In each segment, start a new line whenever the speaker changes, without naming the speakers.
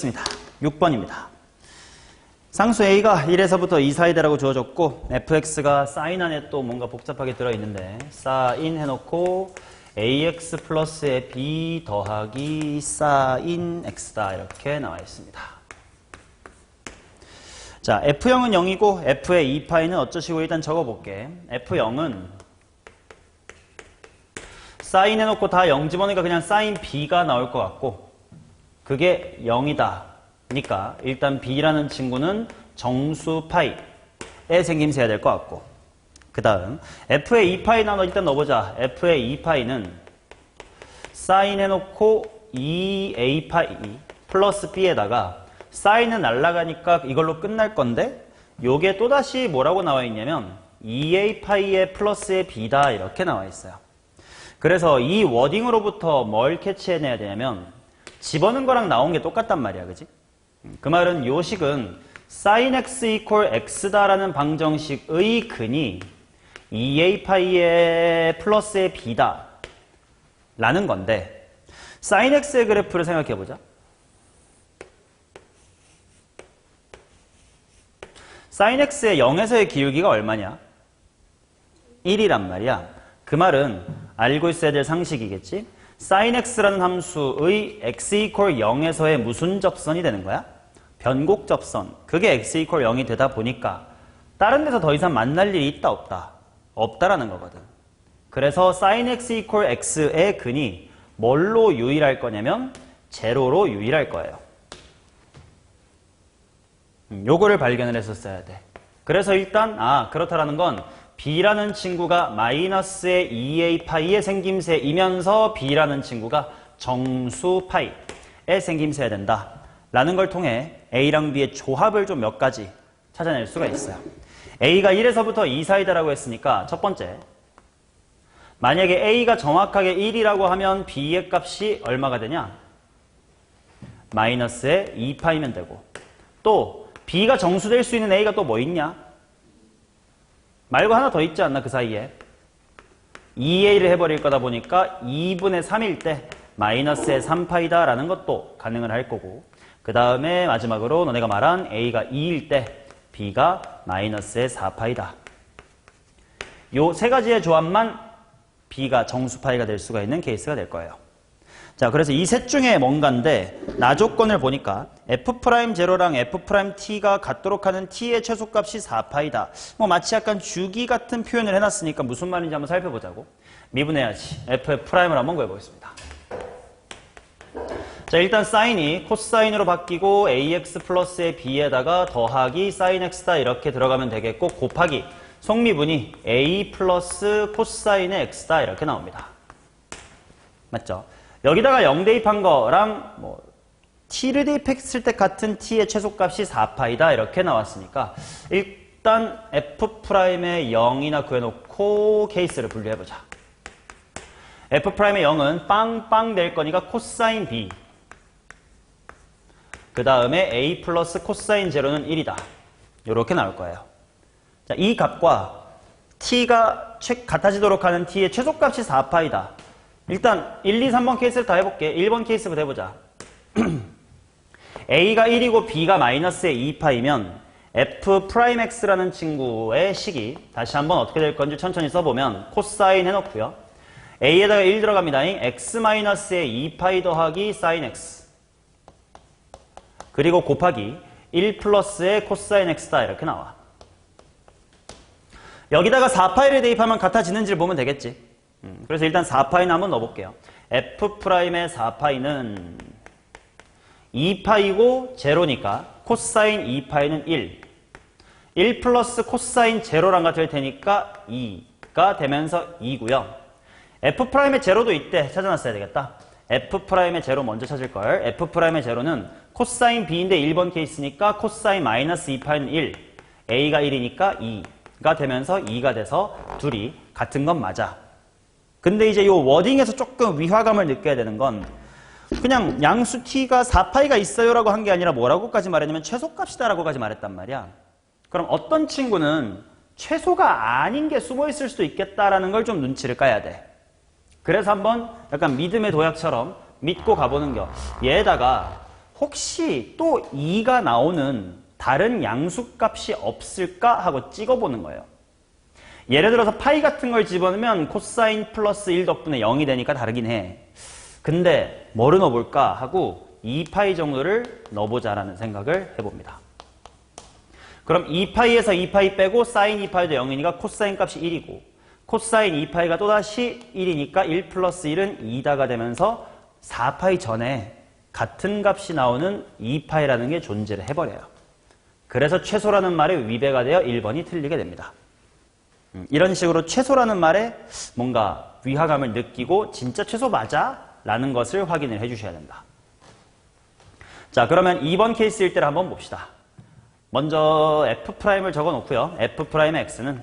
있습니다. 6번입니다. 상수 a가 1에서부터 2 사이다라고 주어졌고 fx가 사인 안에 또 뭔가 복잡하게 들어있는데 사인 해놓고 ax 플러스에 b 더하기 사인 x다 이렇게 나와 있습니다. 자, f0은 0이고 f의 2파이는 어쩌시고 일단 적어볼게. f0은 사인 해놓고 다 0 집어넣으니까 그냥 사인 b가 나올 것 같고 그게 0이다. 그러니까 일단 b라는 친구는 정수 파이의 생김새 해야 될 것 같고 그 다음 f의 2파이 일단 넣어보자. f의 2파이는 사인 해놓고 2a 파이 플러스 b에다가 사인은 날라가니까 이걸로 끝날 건데 요게 또다시 뭐라고 나와 있냐면 2a 파이의 플러스의 b다 이렇게 나와 있어요. 그래서 이 워딩으로부터 뭘 캐치해내야 되냐면 집어넣은 거랑 나온 게 똑같단 말이야. 그지? 그 말은 요 식은 sin x equal x다라는 방정식의 근이 2a 파이의 플러스의 b다 라는 건데 sin x의 그래프를 생각해 보자. sin x의 0에서의 기울기가 얼마냐? 1이란 말이야. 그 말은 알고 있어야 될 상식이겠지? sin x라는 함수의 x equal 0에서의 무슨 접선이 되는 거야? 변곡 접선. 그게 x equal 0이 되다 보니까 다른 데서 더 이상 만날 일이 있다 없다? 없다라는 거거든. 그래서 sin x equal x의 근이 뭘로 유일할 거냐면 제로로 유일할 거예요. 요거를 발견을 했었어야 돼. 그래서 일단 그렇다라는 건 b라는 친구가 마이너스의 2a 파이의 생김새이면서 b라는 친구가 정수 파이의 생김새야 된다 라는 걸 통해 a랑 b의 조합을 좀 몇 가지 찾아낼 수가 있어요. a가 1에서부터 2 사이다라고 했으니까 첫 번째, 만약에 a가 정확하게 1이라고 하면 b의 값이 얼마가 되냐? 마이너스의 2파이면 되고, 또 b가 정수될 수 있는 a가 또 뭐 있냐? 말고 하나 더 있지 않나 그 사이에? 2a를 해버릴 거다 보니까 2분의 3일 때 마이너스의 3파이다 라는 것도 가능을 할 거고, 그 다음에 마지막으로 너네가 말한 a가 2일 때 b가 마이너스의 4파이다. 요 세 가지의 조합만 b가 정수파이가 될 수가 있는 케이스가 될 거예요. 자, 그래서 이 셋 중에 뭔가인데 나 조건을 보니까 f'0랑 f't가 같도록 하는 t의 최소값이 4파이다. 뭐 마치 약간 주기 같은 표현을 해놨으니까 무슨 말인지 한번 살펴보자고. 미분해야지. f'을 한번 구해보겠습니다. 자, 일단 사인이 코사인으로 바뀌고 ax 플러스의 b에다가 더하기 sin x다 이렇게 들어가면 되겠고, 곱하기 속미분이 a 플러스 코사인의 x다 이렇게 나옵니다. 맞죠? 여기다가 0 대입한 거랑 뭐 t를 대입했을 때 같은 t의 최소값이 4파이다 이렇게 나왔으니까 일단 f'의 0이나 구해놓고 케이스를 분류해보자. f'의 0은 빵빵 될 거니까 코사인 b, 그 다음에 a 플러스 코사인 제로는 1이다. 이렇게 나올 거예요. 자, 이 값과 t가 같아지도록 하는 t의 최소값이 4파이다. 일단 1, 2, 3번 케이스를 다 해볼게. 1번 케이스부터 해보자. a가 1이고 b가 마이너스의 2파이면 f'x라는 친구의 식이 다시 한번 어떻게 될 건지 천천히 써보면 코사인 해놓고요. a에다가 1 들어갑니다. x-의 2파이 더하기 sin x, 그리고 곱하기 1 플러스의 코사인 x다 이렇게 나와. 여기다가 4파이를 대입하면 같아지는지를 보면 되겠지. 그래서 일단 4파이는 한번 넣어볼게요. f'의 4파이는 2파이고 제로니까 코사인 2파이는 1. 1 플러스 코사인 제로랑 같을 테니까 2가 되면서 2고요. f'의 제로도 이때 찾아놨어야 되겠다. f'의 제로 먼저 찾을걸. f'의 제로는 코사인 b인데 1번 케이스니까 코사인 마이너스 2파이는 1. a가 1이니까 2가 되면서 2가 돼서 둘이 같은 건 맞아. 근데 이제 요 워딩에서 조금 위화감을 느껴야 되는 건 그냥 양수 t가 4파이가 있어요 라고 한 게 아니라 뭐라고까지 말했냐면 최소값이다 라고까지 말했단 말이야. 그럼 어떤 친구는 최소가 아닌 게 숨어 있을 수도 있겠다라는 걸 좀 눈치를 까야 돼. 그래서 한번 약간 믿음의 도약처럼 믿고 가보는 겨. 얘에다가 혹시 또 2가 나오는 다른 양수값이 없을까 하고 찍어보는 거예요. 예를 들어서 파이 같은 걸 집어넣으면 코사인 플러스 1 덕분에 0이 되니까 다르긴 해. 근데 뭐를 넣어볼까 하고 2파이 정도를 넣어보자라는 생각을 해봅니다. 그럼 2파이에서 2파이 빼고 사인 2파이도 0이니까 코사인 값이 1이고 코사인 2파이가 또다시 1이니까 1 플러스 1은 2다가 되면서 4파이 전에 같은 값이 나오는 2파이라는 게 존재를 해버려요. 그래서 최소라는 말에 위배가 되어 1번이 틀리게 됩니다. 이런 식으로 최소라는 말에 뭔가 위화감을 느끼고 진짜 최소 맞아? 라는 것을 확인을 해주셔야 된다. 자, 그러면 2번 케이스일 때를 한번 봅시다. 먼저 F'을 적어 놓고요. F'의 X는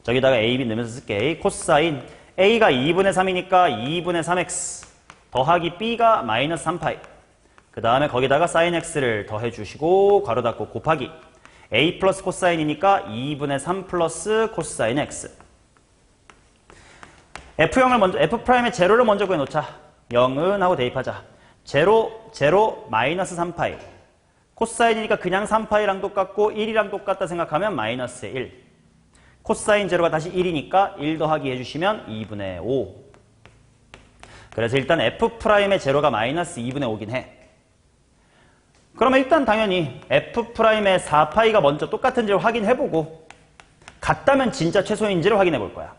저기다가 A, B 넣으면서 쓸게. 코사인 A가 2분의 3이니까 2분의 3X 더하기 B가 마이너스 3파이. 그 다음에 거기다가 사인 X를 더해주시고 괄호 닫고 곱하기 A 플러스 코사인이니까 2분의 3 플러스 코사인 X. F'을 먼저, F'의 제로를 먼저 구해놓자. 0은 하고 대입하자. 제로, 마이너스 3파이. 코사인이니까 그냥 3파이랑 똑같고 1이랑 똑같다 생각하면 마이너스 1. 코사인 제로가 다시 1이니까 1 더하기 해주시면 2분의 5. 그래서 일단 F'의 제로가 마이너스 2분의 5긴 해. 그러면 일단 당연히 F'의 4파이가 먼저 똑같은지를 확인해보고 같다면 진짜 최소인지를 확인해볼 거야.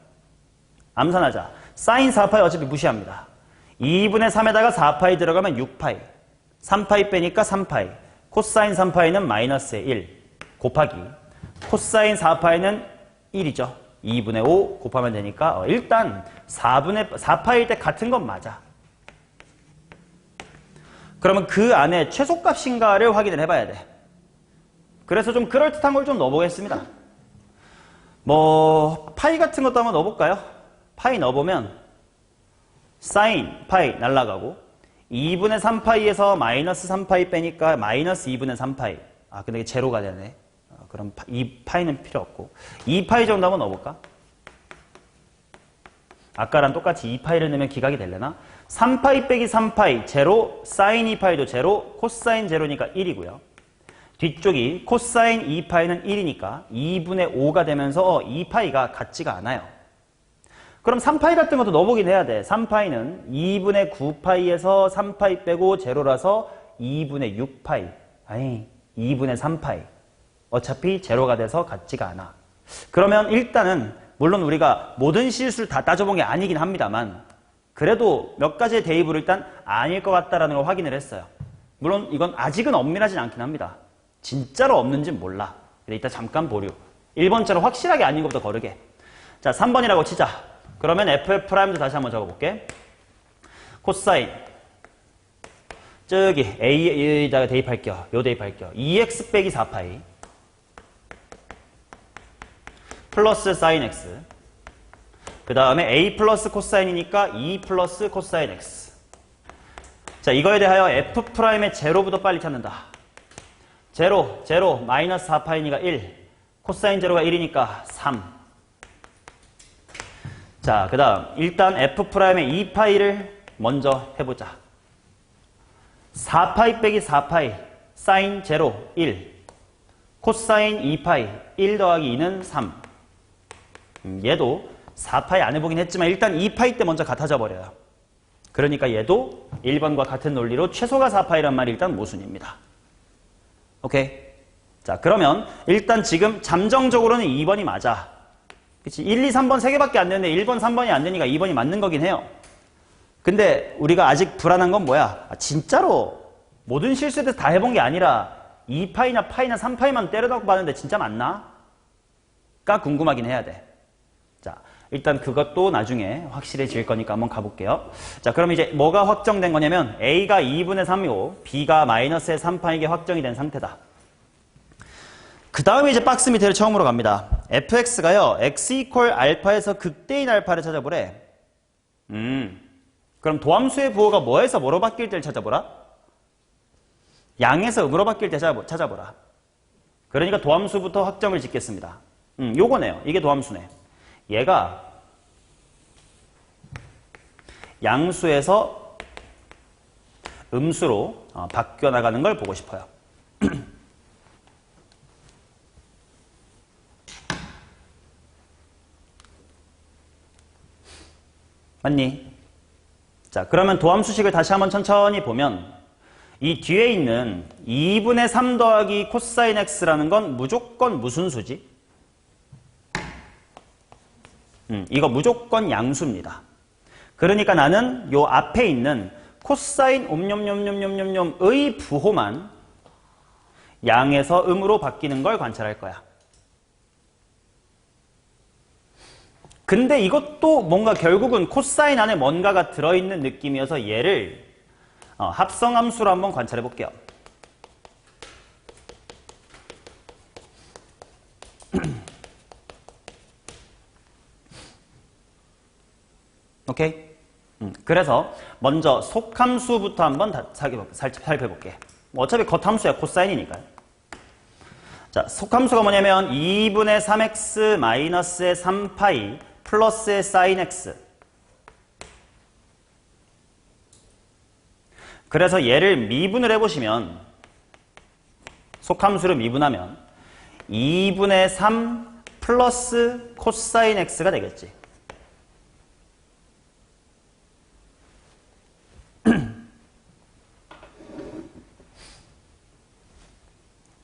암산하자. 사인 4파이 어차피 무시합니다. 2분의 3에다가 4파이 들어가면 6파이. 3파이 빼니까 3파이. 코사인 3파이는 마이너스 1 곱하기 코사인 4파이는 1이죠. 2분의 5 곱하면 되니까 일단 4파일 때 같은 건 맞아. 그러면 그 안에 최소값인가를 확인을 해봐야 돼. 그래서 좀 그럴듯한 걸 좀 넣어보겠습니다. 뭐 파이 같은 것도 한번 넣어볼까요? 파이 넣어보면 사인 파이 날라가고 2분의 3파이에서 마이너스 3파이 빼니까 마이너스 2분의 3파이. 아 근데 이게 제로가 되네. 그럼 이 파이는 필요 없고 2파이 정도 한번 넣어볼까? 아까랑 똑같이 2파이를 넣으면 기각이 되려나? 3파이 빼기 3파이 제로, 사인 2파이도 제로, 코사인 제로니까 1이고요. 뒤쪽이 코사인 2파이는 1이니까 2분의 5가 되면서 2파이가 같지가 않아요. 그럼 3파이 같은 것도 넣어보긴 해야 돼. 3파이는 2분의 9파이에서 3파이 빼고 제로라서 2분의 6파이. 아니 2분의 3파이. 어차피 제로가 돼서 같지가 않아. 그러면 일단은 물론 우리가 모든 실수를 다 따져본 게 아니긴 합니다만 그래도 몇 가지의 대입으로 일단 아닐 것 같다라는 걸 확인을 했어요. 물론 이건 아직은 엄밀하진 않긴 합니다. 진짜로 없는지는 몰라. 근데 이따 잠깐 보류. 1번처럼 확실하게 아닌 것부터 거르게. 자, 3번이라고 치자. 그러면 F'도 다시 한번 적어볼게. 코사인 저기 A에다가 대입할게요. 요 대입할게요. 2x 빼기 4파이 플러스 사인 x 그 다음에 A 플러스 코사인이니까 2 플러스 코사인 x. 자, 이거에 대하여 F'의 제로부터 빨리 찾는다. 제로 마이너스 4파이니까 1 코사인 제로가 1이니까 3. 자, 그 다음 일단 F'의 2파이를 먼저 해보자. 4파이 빼기 4파이 사인 제로 1 코사인 2파이 1 더하기 2는 3. 얘도 4파이 안 해보긴 했지만 일단 2파이 때 먼저 같아져 버려요. 그러니까 얘도 1번과 같은 논리로 최소가 4파이란 말이 일단 모순입니다. 오케이? 자, 그러면 일단 지금 잠정적으로는 2번이 맞아. 그치? 1, 2, 3번 3개밖에 안 되는데 1번, 3번이 안 되니까 2번이 맞는 거긴 해요. 근데 우리가 아직 불안한 건 뭐야? 진짜로 모든 실수에 대해서 다 해본 게 아니라 2파이나 파이나 3파이만 때려놓고 봤는데 진짜 맞나? 가 궁금하긴 해야 돼. 자, 일단 그것도 나중에 확실해질 거니까 한번 가볼게요. 자, 그럼 이제 뭐가 확정된 거냐면 A가 2분의 3이고 B가 마이너스의 3파이게 확정이 된 상태다. 그 다음에 이제 박스 밑에를 처음으로 갑니다. fx가요, x 이퀄 알파에서 극대인 알파를 찾아보래. 그럼 도함수의 부호가 뭐에서 뭐로 바뀔 때를 찾아보라? 양에서 음으로 바뀔 때 찾아보라. 그러니까 도함수부터 확정을 짓겠습니다. 요거네요. 이게 도함수네. 얘가 양수에서 음수로 바뀌어 나가는 걸 보고 싶어요. 맞니? 자, 그러면 도함수식을 다시 한번 천천히 보면 이 뒤에 있는 2분의 3 더하기 코사인 x라는 건 무조건 무슨 수지? 이거 무조건 양수입니다. 그러니까 나는 요 앞에 있는 코사인 옴뇸뇸뇸뇸뇸의 부호만 양에서 음으로 바뀌는 걸 관찰할 거야. 근데 이것도 뭔가 결국은 코사인 안에 뭔가가 들어있는 느낌이어서 얘를 합성함수로 한번 관찰해 볼게요. 오케이? 그래서 먼저 속함수부터 한번 살펴볼게. 어차피 겉함수야. 코사인이니까요. 자, 속함수가 뭐냐면 2분의 3x 마이너스의 3파이 플러스의 사인 x. 그래서 얘를 미분을 해보시면 속함수를 미분하면 2분의 3 플러스 코사인 x가 되겠지.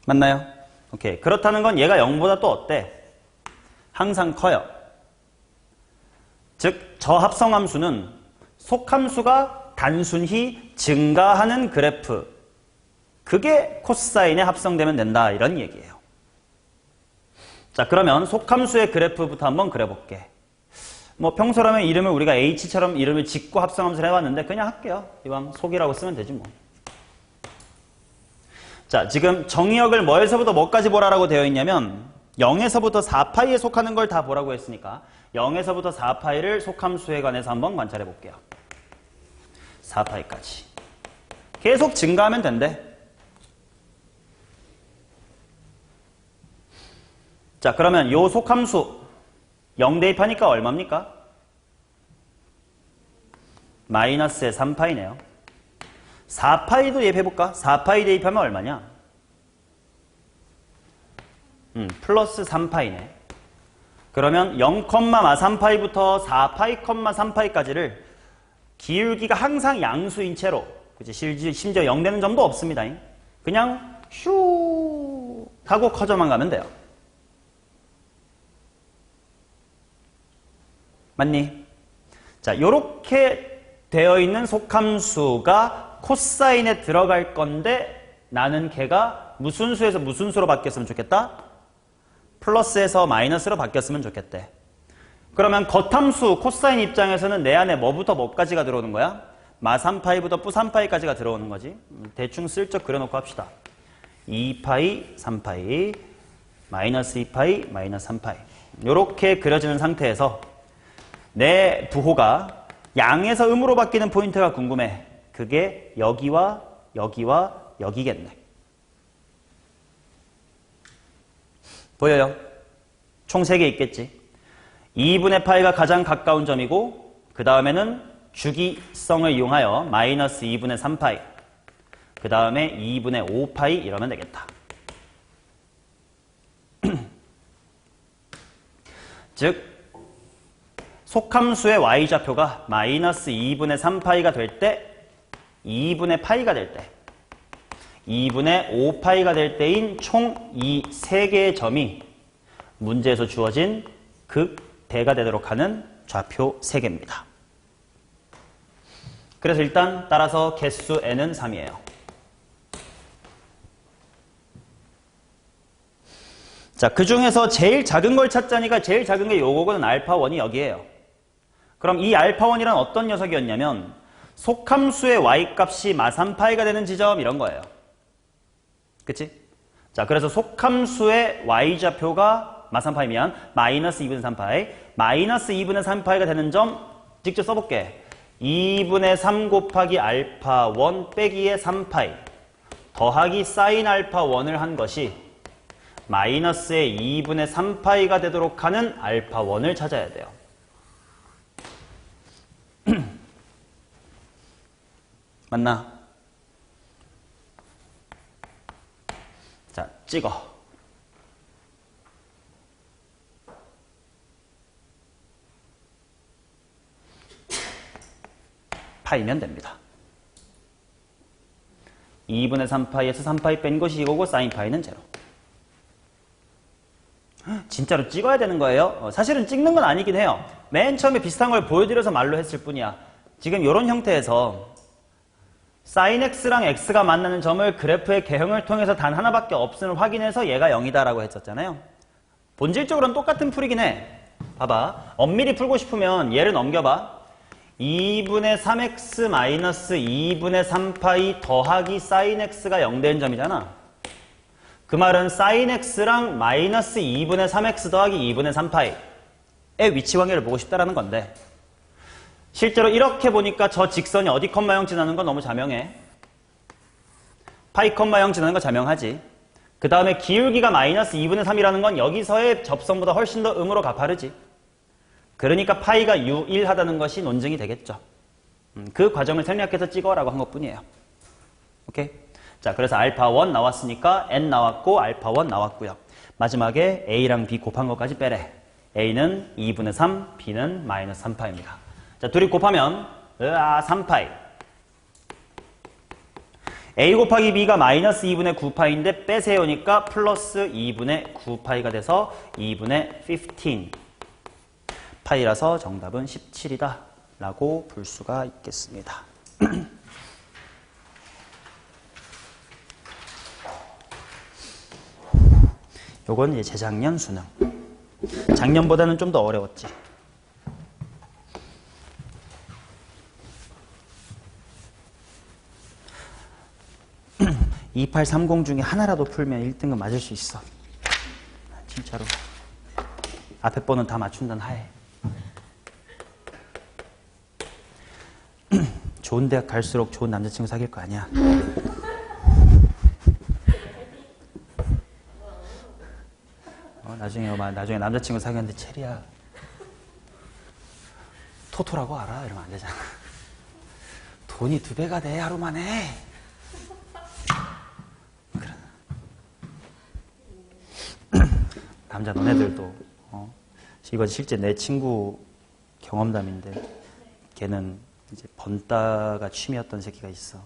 맞나요? 오케이. 그렇다는 건 얘가 0보다 또 어때? 항상 커요. 즉, 저 합성함수는 속함수가 단순히 증가하는 그래프, 그게 코사인에 합성되면 된다, 이런 얘기예요. 자, 그러면 속함수의 그래프부터 한번 그려볼게. 뭐 평소라면 이름을 우리가 H처럼 이름을 짓고 합성함수를 해봤는데 그냥 할게요. 이왕 속이라고 쓰면 되지 뭐. 자, 지금 정의역을 뭐에서부터 뭐까지 보라라고 되어 있냐면 0에서부터 4파이에 속하는 걸 다 보라고 했으니까 0에서부터 4파이를 속함수에 관해서 한번 관찰해 볼게요. 4파이까지. 계속 증가하면 된대. 자, 그러면 요 속함수 0 대입하니까 얼마입니까? 마이너스의 3파이네요. 4파이도 대입해볼까? 4파이 대입하면 얼마냐? 플러스 3파이네. 그러면 0,3파이부터 4파이, 3파이까지를 기울기가 항상 양수인 채로, 그치? 심지어 0 되는 점도 없습니다. 그냥 슈 하고 커져만 가면 돼요. 맞니? 자, 요렇게 되어 있는 속함수가 코사인에 들어갈 건데 나는 걔가 무슨 수에서 무슨 수로 바뀌었으면 좋겠다? 플러스에서 마이너스로 바뀌었으면 좋겠대. 그러면 겉함수 코사인 입장에서는 내 안에 뭐부터 뭐까지가 들어오는 거야? 마 3파이부터 뿌 3파이까지가 들어오는 거지. 대충 슬쩍 그려놓고 합시다. 2파이, 3파이, 마이너스 2파이, 마이너스 3파이. 요렇게 그려지는 상태에서 내 부호가 양에서 음으로 바뀌는 포인트가 궁금해. 그게 여기와 여기와 여기겠네. 보여요? 총 3개 있겠지. 2분의 파이가 가장 가까운 점이고 그 다음에는 주기성을 이용하여 마이너스 2분의 3파이 그 다음에 2분의 5파이 이러면 되겠다. 즉 속함수의 y좌표가 마이너스 2분의 3파이가 될 때 2분의 파이가 될 때 2분의 5파이가 될 때인 총 이 3개의 점이 문제에서 주어진 극대가 되도록 하는 좌표 3개입니다. 그래서 일단 따라서 개수 n은 3이에요. 자, 그 중에서 제일 작은 걸 찾자니까 제일 작은 게 요거거든. 알파1이 여기에요. 그럼 이 알파1이란 어떤 녀석이었냐면 속함수의 y값이 마3파이가 되는 지점 이런 거예요. 그치? 자, 그래서 속함수의 y좌표가 마3파이면 마이너스 2분의 3파이 마이너스 2분의 3파이가 되는 점 직접 써볼게. 2분의 3 곱하기 알파1 빼기의 3파이 더하기 사인 알파1을 한 것이 마이너스의 2분의 3파이가 되도록 하는 알파1을 찾아야 돼요. 맞나? 자, 찍어. 파이면 됩니다. 2분의 3파이에서 3파이 뺀 것이 이거고 사인 파이는 제로. 진짜로 찍어야 되는 거예요? 사실은 찍는 건 아니긴 해요. 맨 처음에 비슷한 걸 보여드려서 말로 했을 뿐이야. 지금 이런 형태에서 sin x랑 x가 만나는 점을 그래프의 개형을 통해서 단 하나밖에 없음을 확인해서 얘가 0이다라고 했었잖아요. 본질적으로는 똑같은 풀이긴 해. 봐봐. 엄밀히 풀고 싶으면 얘를 넘겨봐. 2분의 3x 마이너스 2분의 3파이 더하기 sin x가 0 된 점이잖아. 그 말은 sin x랑 마이너스 2분의 3x 더하기 2분의 3파이의 위치 관계를 보고 싶다라는 건데, 실제로 이렇게 보니까 저 직선이 어디 컴마 0 지나는 건 너무 자명해. 파이 컴마 0 지나는 거 자명하지. 그 다음에 기울기가 마이너스 2분의 3이라는 건 여기서의 접선보다 훨씬 더 음으로 가파르지. 그러니까 파이가 유일하다는 것이 논증이 되겠죠. 그 과정을 생략해서 찍어라고 한 것뿐이에요. 오케이? 자, 그래서 알파 1 나왔으니까 n 나왔고 알파 1 나왔고요. 마지막에 a랑 b 곱한 것까지 빼래. a는 2분의 3, b는 마이너스 3파입니다. 자, 둘이 곱하면 3파이. a 곱하기 b가 마이너스 2분의 9파이인데 빼세요니까 플러스 2분의 9파이가 돼서 2분의 15 파이라서 정답은 17이다 라고 볼 수가 있겠습니다. 요건 이제 재작년 수능. 작년보다는 좀 더 어려웠지. 2830 중에 하나라도 풀면 1등급 맞을 수 있어. 진짜로. 앞에 번은 다 맞춘다는 하에. 좋은 대학 갈수록 좋은 남자친구 사귈 거 아니야. 나중에 남자친구 사귀었는데 체리야 토토라고 알아? 이러면 안 되잖아. 돈이 2배가 돼 하루 만에. 남자 너네들도 이건 실제 내 친구 경험담인데 걔는 이제 번따가 취미였던 새끼가 있어.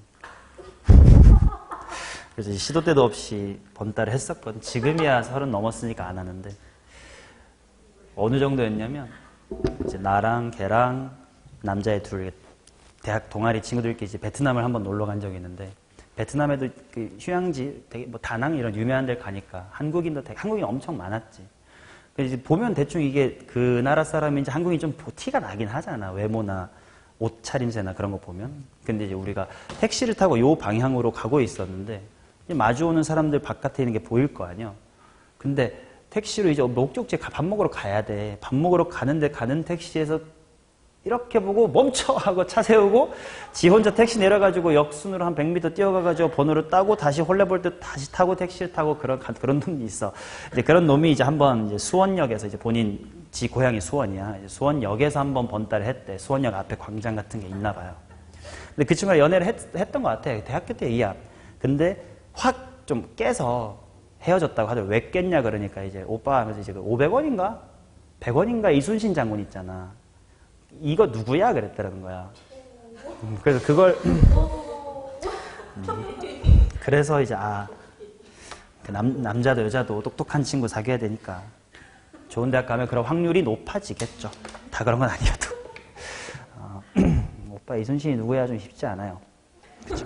그래서 시도 때도 없이 번따를 했었거든. 지금이야 30 넘었으니까 안 하는데 어느 정도였냐면 이제 나랑 걔랑 남자애 둘 대학 동아리 친구들끼리 이제 베트남을 한번 놀러 간 적이 있는데 베트남에도 그 휴양지 되게 뭐 다낭 이런 유명한 데를 가니까 한국인 엄청 많았지. 그래서 이제 보면 대충 이게 그 나라 사람인지 한국인이 좀 티가 나긴 하잖아. 외모나 옷 차림새나 그런 거 보면. 근데 이제 우리가 택시를 타고 요 방향으로 가고 있었는데 마주오는 사람들 바깥에 있는 게 보일 거 아니야. 근데 택시로 이제 목적지에 밥 먹으러 가야 돼. 밥 먹으러 가는데 가는 택시에서 이렇게 보고 멈춰 하고 차 세우고 지 혼자 택시 내려가지고 역순으로 한 100m 뛰어가가지고 번호를 따고 다시 홀레볼 때 다시 타고 택시를 타고 그런 놈이 있어. 이제 그런 놈이 이제 한번 이제 수원역에서 이제 본인 지 고향이 수원이야. 이제 수원역에서 한번 번따를 했대. 수원역 앞에 광장 같은 게 있나 봐요. 근데 그 친구가 연애를 했던 것 같아. 대학교 때 이야. 근데 확 좀 깨서 헤어졌다고 하더라고. 왜 깼냐 그러니까 이제 오빠 하면서 이제 500원인가? 100원인가 이순신 장군 있잖아. 이거 누구야? 그랬더라는 거야. 그래서 그걸 그래서 이제 남자도 여자도 똑똑한 친구 사귀어야 되니까 좋은 대학 가면 그런 확률이 높아지겠죠. 다 그런 건 아니어도. 오빠 이순신이 누구야? 좀 쉽지 않아요. 그렇죠?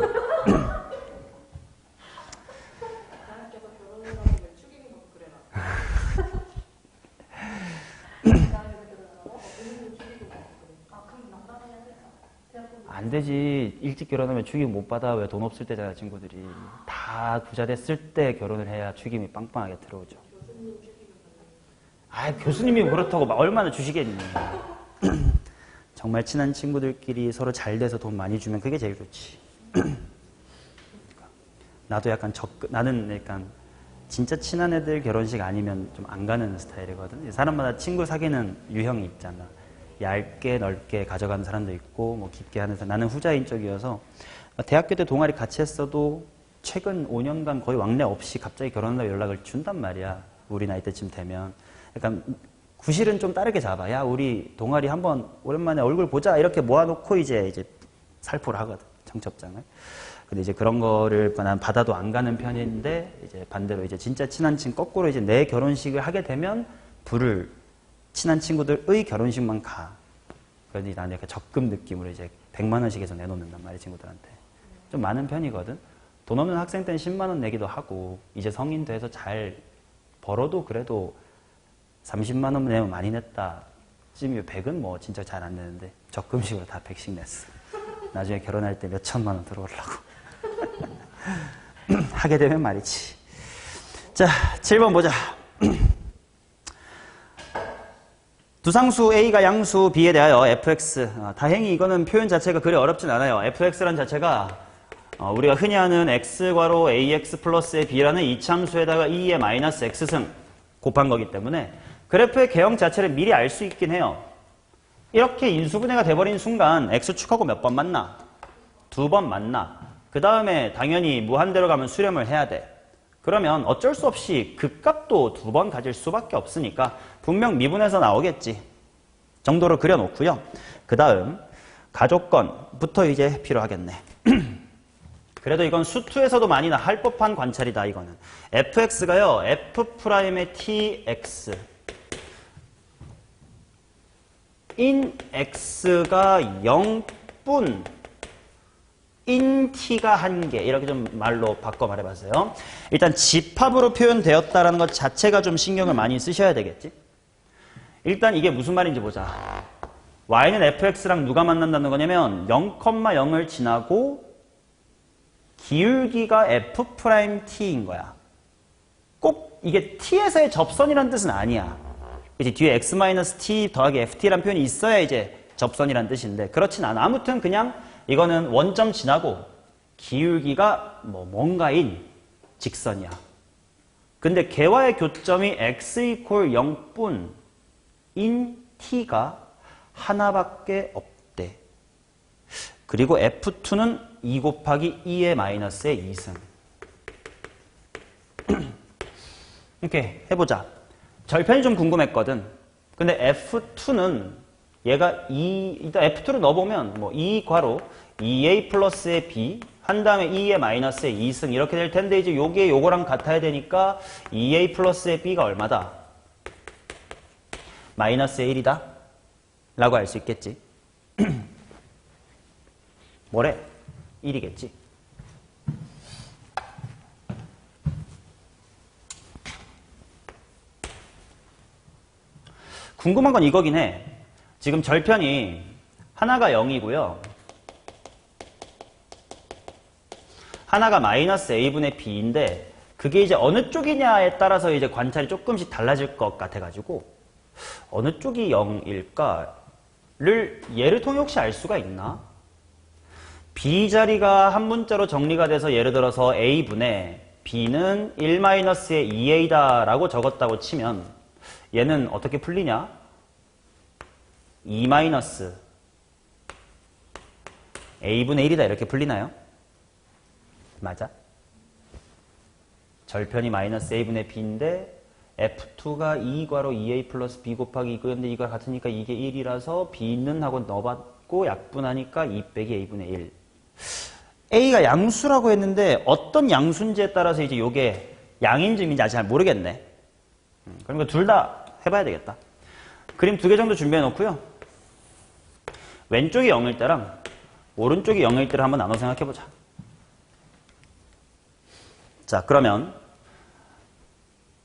안 되지. 일찍 결혼하면 축의금 못 받아. 왜 돈 없을 때잖아, 친구들이. 다 부자 됐을 때 결혼을 해야 축의금이 빵빵하게 들어오죠. 교수님이 그렇다고 얼마나 주시겠니. 정말 친한 친구들끼리 서로 잘 돼서 돈 많이 주면 그게 제일 좋지. 나도 나는 약간 진짜 친한 애들 결혼식 아니면 좀 안 가는 스타일이거든. 사람마다 친구 사귀는 유형이 있잖아. 얇게 넓게 가져가는 사람도 있고 뭐 깊게 하는 사람. 나는 후자인 쪽이어서 대학교 때 동아리 같이 했어도 최근 5년간 거의 왕래 없이 갑자기 결혼한다고 연락을 준단 말이야. 우리 나이 때쯤 되면. 약간 구실은 좀 다르게 잡아. 야, 우리 동아리 한번 오랜만에 얼굴 보자. 이렇게 모아놓고 이제 살포를 하거든. 청첩장을. 근데 이제 그런 거를 난 받아도 안 가는 편인데, 이제 반대로 이제 진짜 친한 친구, 거꾸로 이제 내 결혼식을 하게 되면 부를 친한 친구들의 결혼식만 가. 그러니 나는 약간 적금 느낌으로 이제 100만 원씩 해서 내놓는단 말이야, 친구들한테. 좀 많은 편이거든. 돈 없는 학생 때는 10만 원 내기도 하고, 이제 성인 돼서 잘 벌어도 그래도 30만 원 내면 많이 냈다. 찜이 100은 뭐 진짜 잘 안 내는데, 적금식으로 다 100씩 냈어. 나중에 결혼할 때 몇 천만 원 들어오려고. 하게 되면 말이지. 자, 7번 보자. 두상수 A가 양수 B에 대하여 fx. 다행히 이거는 표현 자체가 그리 어렵진 않아요. fx라는 자체가 우리가 흔히 하는 x괄호 ax 플러스 b라는 이참수에다가 2의 마이너스 x승 곱한 거기 때문에 그래프의 개형 자체를 미리 알 수 있긴 해요. 이렇게 인수분해가 돼버린 순간 x축하고 몇 번 만나? 2번 만나. 그 다음에 당연히 무한대로 가면 수렴을 해야 돼. 그러면 어쩔 수 없이 극값도 2번 가질 수밖에 없으니까 분명 미분해서 나오겠지 정도로 그려놓고요. 그 다음 가족건부터 이제 필요하겠네. 그래도 이건 수투에서도 많이 할 법한 관찰이다. 이거는 fx가요 f'의 tx in x가 0분 in t가 1개 이렇게 좀 말로 바꿔 말해봤어요. 일단 집합으로 표현되었다라는 것 자체가 좀 신경을 많이 쓰셔야 되겠지. 일단 이게 무슨 말인지 보자. y는 fx랑 누가 만난다는 거냐면 0,0을 지나고 기울기가 f't인 거야. 꼭 이게 t에서의 접선이라는 뜻은 아니야. 이제 뒤에 x-t 더하기 ft라는 표현이 있어야 이제 접선이라는 뜻인데 그렇진 않아. 아무튼 그냥 이거는 원점 지나고 기울기가 뭔가인 직선이야. 근데 걔와의 교점이 x 이퀄 0분 인 t가 하나밖에 없대. 그리고 f2는 2 곱하기 2의 마이너스의 2승. 이렇게 해보자. 절편이 좀 궁금했거든. 근데 f2는 얘가 일단 f2를 넣어보면 2 괄호 2a 플러스의 b 한 다음에 2의 마이너스의 2승 이렇게 될 텐데 이제 요게 요거랑 같아야 되니까 2a 플러스의 b가 얼마다? 마이너스의 1이다? 라고 할 수 있겠지. 뭐래? 1이겠지. 궁금한 건 이거긴 해. 지금 절편이 하나가 0이고요. 하나가 마이너스 a분의 b인데 그게 이제 어느 쪽이냐에 따라서 이제 관찰이 조금씩 달라질 것 같아가지고 어느 쪽이 0일까를 얘를 통해 혹시 알 수가 있나? b 자리가 한 문자로 정리가 돼서 예를 들어서 a분의 b는 1-의 2a다 라고 적었다고 치면 얘는 어떻게 풀리냐? 2 마이너스 a분의 1이다 이렇게 풀리나요? 맞아? 절편이 마이너스 a분의 b인데 f2가 2괄호 2a 플러스 b 곱하기 이거였는데 이거 같으니까 이게 1이라서 b는 하고 넣어봤고 약분하니까 2 빼기 a분의 1. a가 양수라고 했는데 어떤 양수인지에 따라서 이제 요게 양인지인지 아직 잘 모르겠네. 그러니까 둘 다 해봐야 되겠다. 그림 2개 정도 준비해 놓고요. 왼쪽이 0일 때랑 오른쪽이 0일 때를 한번 나눠 생각해 보자. 자, 그러면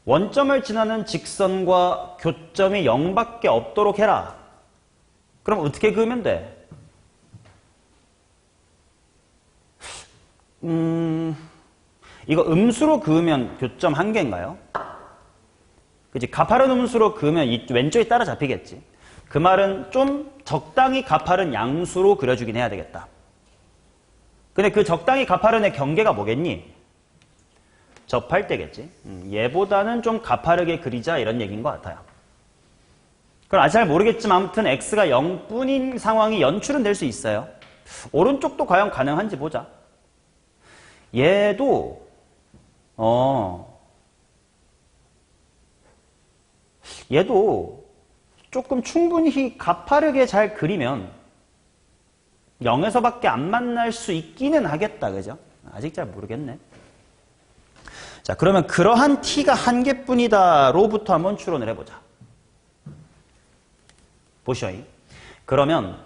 원점을 지나는 직선과 교점이 0밖에 없도록 해라. 그럼 어떻게 그으면 돼? 이거 음수로 그으면 교점 1개인가요? 그치? 가파른 음수로 그으면 이 왼쪽이 따라잡히겠지. 그 말은 좀 적당히 가파른 양수로 그려주긴 해야 되겠다. 근데 그 적당히 가파른의 경계가 뭐겠니? 접할 때겠지. 얘보다는 좀 가파르게 그리자 이런 얘기인 것 같아요. 그럼 아직 잘 모르겠지만 아무튼 x가 0분인 상황이 연출은 될 수 있어요. 오른쪽도 과연 가능한지 보자. 얘도 얘도 조금 충분히 가파르게 잘 그리면 0에서밖에 안 만날 수 있기는 하겠다. 그죠? 아직 잘 모르겠네. 자, 그러면 그러한 t가 한 개뿐이다 로부터 한번 추론을 해보자. 보시오잉. 그러면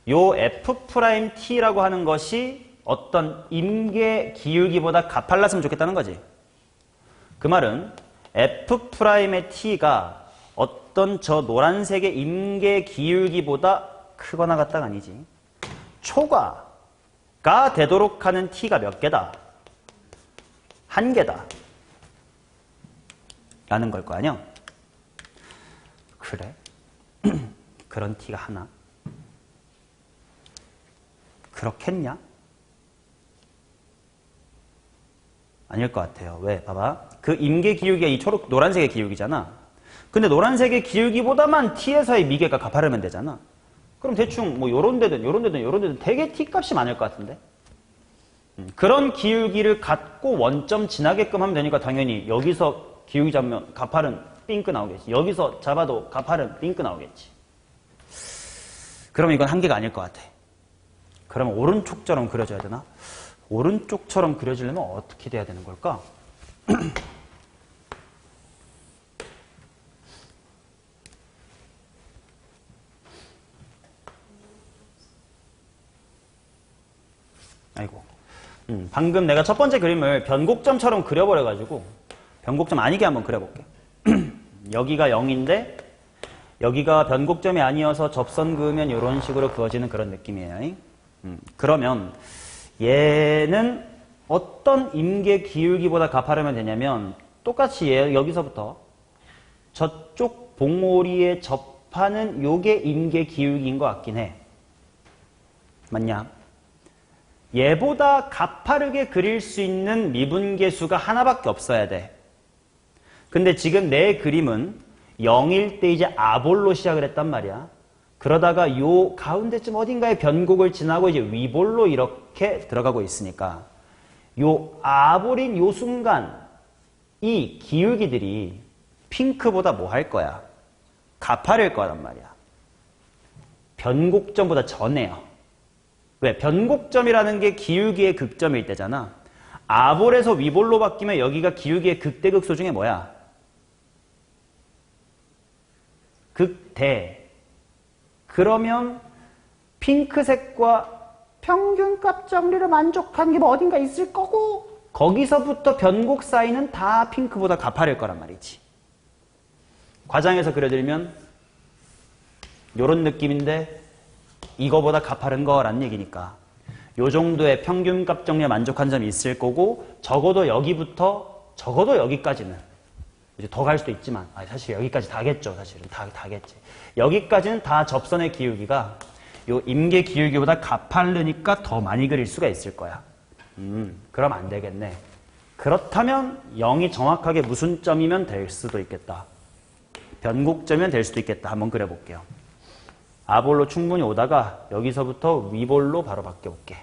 요 f't라고 하는 것이 어떤 임계 기울기보다 가팔랐으면 좋겠다는 거지. 그 말은 f'의 t가 어떤 저 노란색의 임계 기울기보다 크거나 같다가 아니지. 초과가 되도록 하는 t가 몇 개다? 한 개다. 라는 걸 거 아니야? 그래? 그런 t가 하나? 그렇겠냐? 아닐 것 같아요. 왜? 봐봐. 그 임계 기울기가 이 노란색의 기울기잖아. 근데 노란색의 기울기보다만 t에서의 미개가 가파르면 되잖아. 그럼 대충 뭐 요런 데든 되게 t 값이 많을 것 같은데? 그런 기울기를 갖고 원점 지나게끔 하면 되니까 당연히 여기서 기울기 잡으면 가파른 핑크 나오겠지. 여기서 잡아도 가파른 핑크 나오겠지. 그럼 이건 한계가 아닐 것 같아. 그러면 오른쪽처럼 그려줘야 되나? 오른쪽처럼 그려지려면 어떻게 돼야 되는 걸까? 아이고. 방금 내가 첫 번째 그림을 변곡점처럼 그려버려가지고 변곡점 아니게 한번 그려볼게. 여기가 0인데 여기가 변곡점이 아니어서 접선 그으면 이런 식으로 그어지는 그런 느낌이에요. 그러면 얘는 어떤 임계 기울기보다 가파르면 되냐면 똑같이 여기서부터 저쪽 봉오리에 접하는 요게 임계 기울기인 것 같긴 해. 맞냐? 얘보다 가파르게 그릴 수 있는 미분계수가 하나밖에 없어야 돼. 근데 지금 내 그림은 0일 때 이제 아볼로 시작을 했단 말이야. 그러다가 요 가운데쯤 어딘가에 변곡을 지나고 이제 위볼로 이렇게 들어가고 있으니까 요 아볼인 요 순간 이 기울기들이 핑크보다 뭐 할 거야? 가파를 거란 말이야. 변곡점보다 전에요. 왜? 변곡점이라는 게 기울기의 극점일 때잖아. 아볼에서 위볼로 바뀌면 여기가 기울기의 극대극소 중에 뭐야? 극대. 그러면 핑크색과 평균값 정리를 만족한 게 뭐 어딘가 있을 거고 거기서부터 변곡 사이는 다 핑크보다 가파를 거란 말이지. 과장해서 그려드리면 요런 느낌인데 이거보다 가파른 거란 얘기니까 요 정도의 평균값 정리에 만족한 점이 있을 거고 적어도 여기까지는 이제 더 갈 수도 있지만 사실 여기까지 다겠죠. 사실은 다겠지. 여기까지는 다 접선의 기울기가 요 임계 기울기보다 가파르니까 더 많이 그릴 수가 있을 거야. 그럼 안 되겠네. 그렇다면 0이 정확하게 무슨 점이면 될 수도 있겠다. 변곡점이면 될 수도 있겠다. 한번 그려볼게요. 아볼로 충분히 오다가 여기서부터 위볼로 바로 바뀌어볼게.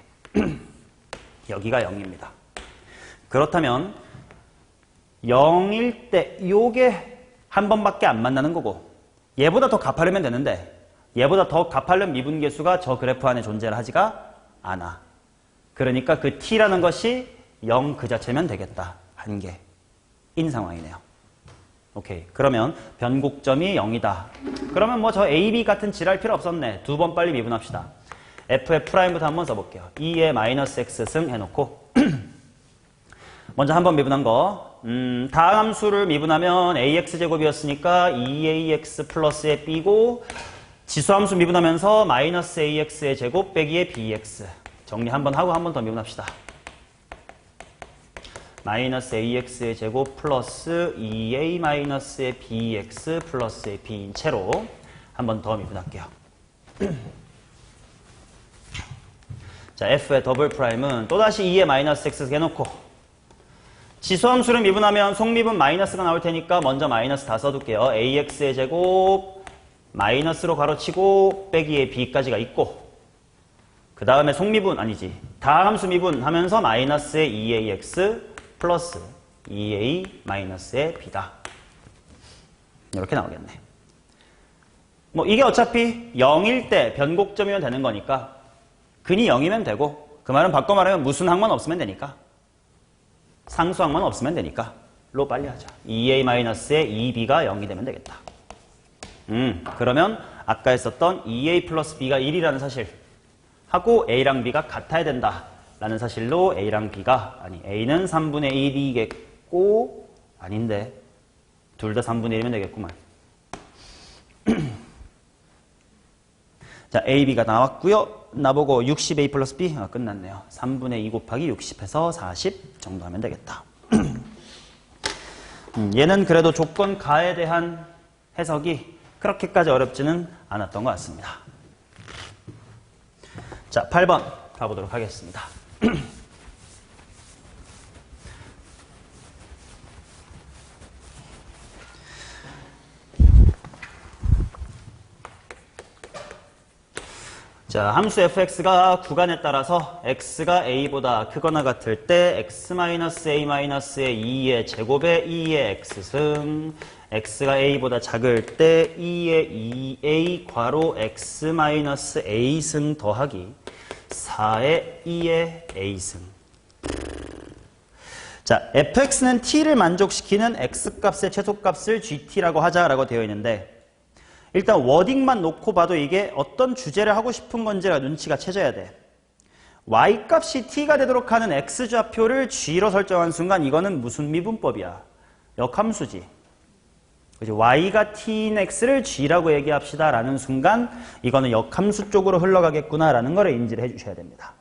여기가 0입니다. 그렇다면 0일 때 요게 한 번밖에 안 만나는 거고 얘보다 더 가파르면 되는데 얘보다 더 가파른 미분계수가 저 그래프 안에 존재를 하지가 않아. 그러니까 그 t라는 것이 0 그 자체면 되겠다. 한 개인 상황이네요. 오케이. 그러면 변곡점이 0이다. 그러면 뭐 저 A, B 같은 지랄 필요 없었네. 두 번 빨리 미분합시다. F의 프라임부터 한번 써볼게요. 2의 마이너스 X승 해놓고 먼저 한번 미분한 거 다음 함수를 미분하면 AX제곱이었으니까 2AX 플러스의 B고 지수함수 미분하면서 마이너스 AX의 제곱 빼기의 BX 정리 한번 하고 한 번 더 미분합시다. 마이너스 AX의 제곱 플러스 2A 마이너스의 BX 플러스의 B인 채로 한 번 더 미분할게요. 자, F의 더블 프라임은 또다시 2의 마이너스 X 해놓고 지수함수를 미분하면 속미분 마이너스가 나올 테니까 먼저 마이너스 다 써둘게요. AX의 제곱 마이너스로 가로치고 빼기의 B까지가 있고 그 다음에 속미분 아니지 다함수 미분하면서 마이너스의 2ax 플러스 2a 마이너스의 b다. 이렇게 나오겠네. 뭐 이게 어차피 0일 때 변곡점이면 되는 거니까 근이 0이면 되고 그 말은 바꿔 말하면 무슨 항만 없으면 되니까 상수 항만 없으면 되니까 로 빨리 하자. 2a 마이너스의 2b가 0이 되면 되겠다. 그러면 아까 했었던 2a 플러스 b가 1이라는 사실 하고 a랑 b가 같아야 된다라는 사실로 a랑 b가 아니 a는 3분의 1이겠고 아닌데 둘 다 3분의 1이면 되겠구만. 자, a, b가 나왔고요. 나보고 60a 플러스 b 끝났네요. 3분의 2 곱하기 60해서 40 정도 하면 되겠다. 얘는 그래도 조건 가에 대한 해석이 그렇게까지 어렵지는 않았던 것 같습니다. 자, 8번 가보도록 하겠습니다. 자, 함수 fx가 구간에 따라서 x가 a보다 크거나 같을 때 x-a-의 2의 제곱에 2의 x승, x가 a보다 작을 때 2의 2a 괄호 x-a승 더하기 4의 2의 a승. 자, fx는 t를 만족시키는 x값의 최소값을 gt라고 하자라고 되어 있는데 일단 워딩만 놓고 봐도 이게 어떤 주제를 하고 싶은 건지가 눈치가 채져야 돼. y값이 t가 되도록 하는 x좌표를 g로 설정한 순간 이거는 무슨 미분법이야? 역함수지. 그치? y가 t인 x를 g라고 얘기합시다 라는 순간 이거는 역함수 쪽으로 흘러가겠구나 라는 거를 인지를 해주셔야 됩니다.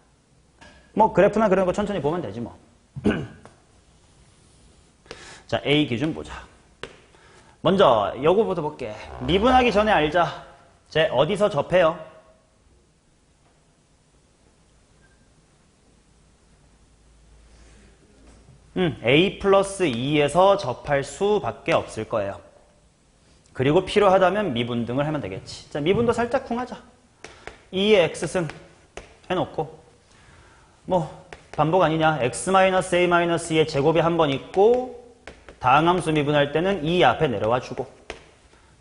뭐 그래프나 그런 거 천천히 보면 되지 뭐. 자, A 기준 보자. 먼저 요거부터 볼게. 미분하기 전에 알자. 쟤 어디서 접해요? A 플러스 2에서 접할 수밖에 없을 거예요. 그리고 필요하다면 미분등을 하면 되겠지. 자, 미분도 살짝 쿵하자. 2의 x승 해놓고 뭐 반복 아니냐. x-a-2의 제곱이 한 번 있고 다항함수 미분할 때는 2 앞에 내려와 주고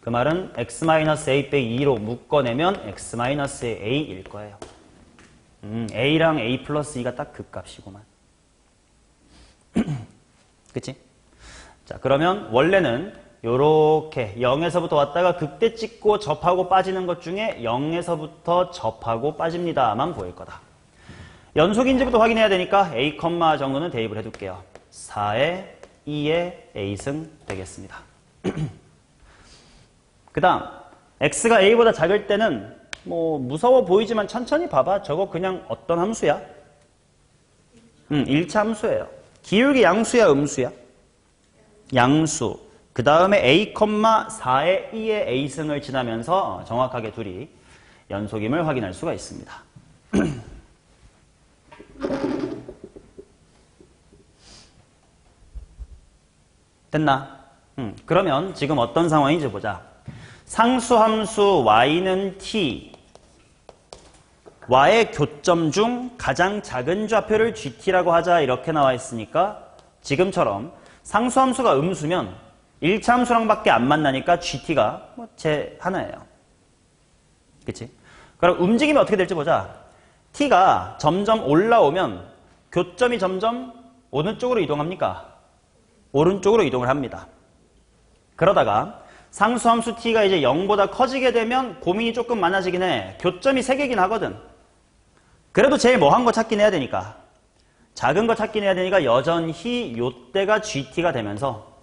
그 말은 x-a 빼기 2로 묶어내면 x-a일 거예요. a랑 a 플러스 2가 딱 그 값이구만. 그치? 자, 그러면 원래는 요렇게 0에서부터 왔다가 극대 찍고 접하고 빠지는 것 중에 0에서부터 접하고 빠집니다만 보일 거다. 연속인지부터 확인해야 되니까 a, 정도는 대입을 해둘게요. 4의 2의 a승 되겠습니다. 그 다음 x가 a보다 작을 때는 뭐 무서워 보이지만 천천히 봐봐. 저거 그냥 어떤 함수야? 1차 함수예요. 기울기 양수야 음수야? 양수. 그 다음에 a, 4의 2의 a승을 지나면서 정확하게 둘이 연속임을 확인할 수가 있습니다. 됐나? 그러면 지금 어떤 상황인지 보자. 상수함수 y는 t, y의 교점 중 가장 작은 좌표를 gt라고 하자 이렇게 나와 있으니까 지금처럼 상수함수가 음수면 1차 함수랑 밖에 안 만나니까 gt가 뭐 제 하나예요. 그치? 그럼 움직임이 어떻게 될지 보자. t가 점점 올라오면 교점이 점점 어느 쪽으로 이동합니까? 오른쪽으로 이동을 합니다. 그러다가 상수함수 t가 이제 0보다 커지게 되면 고민이 조금 많아지긴 해. 교점이 3개긴 하거든. 그래도 제일 뭐한 거 찾긴 해야 되니까. 작은 거 찾긴 해야 되니까 여전히 요때가 gt가 되면서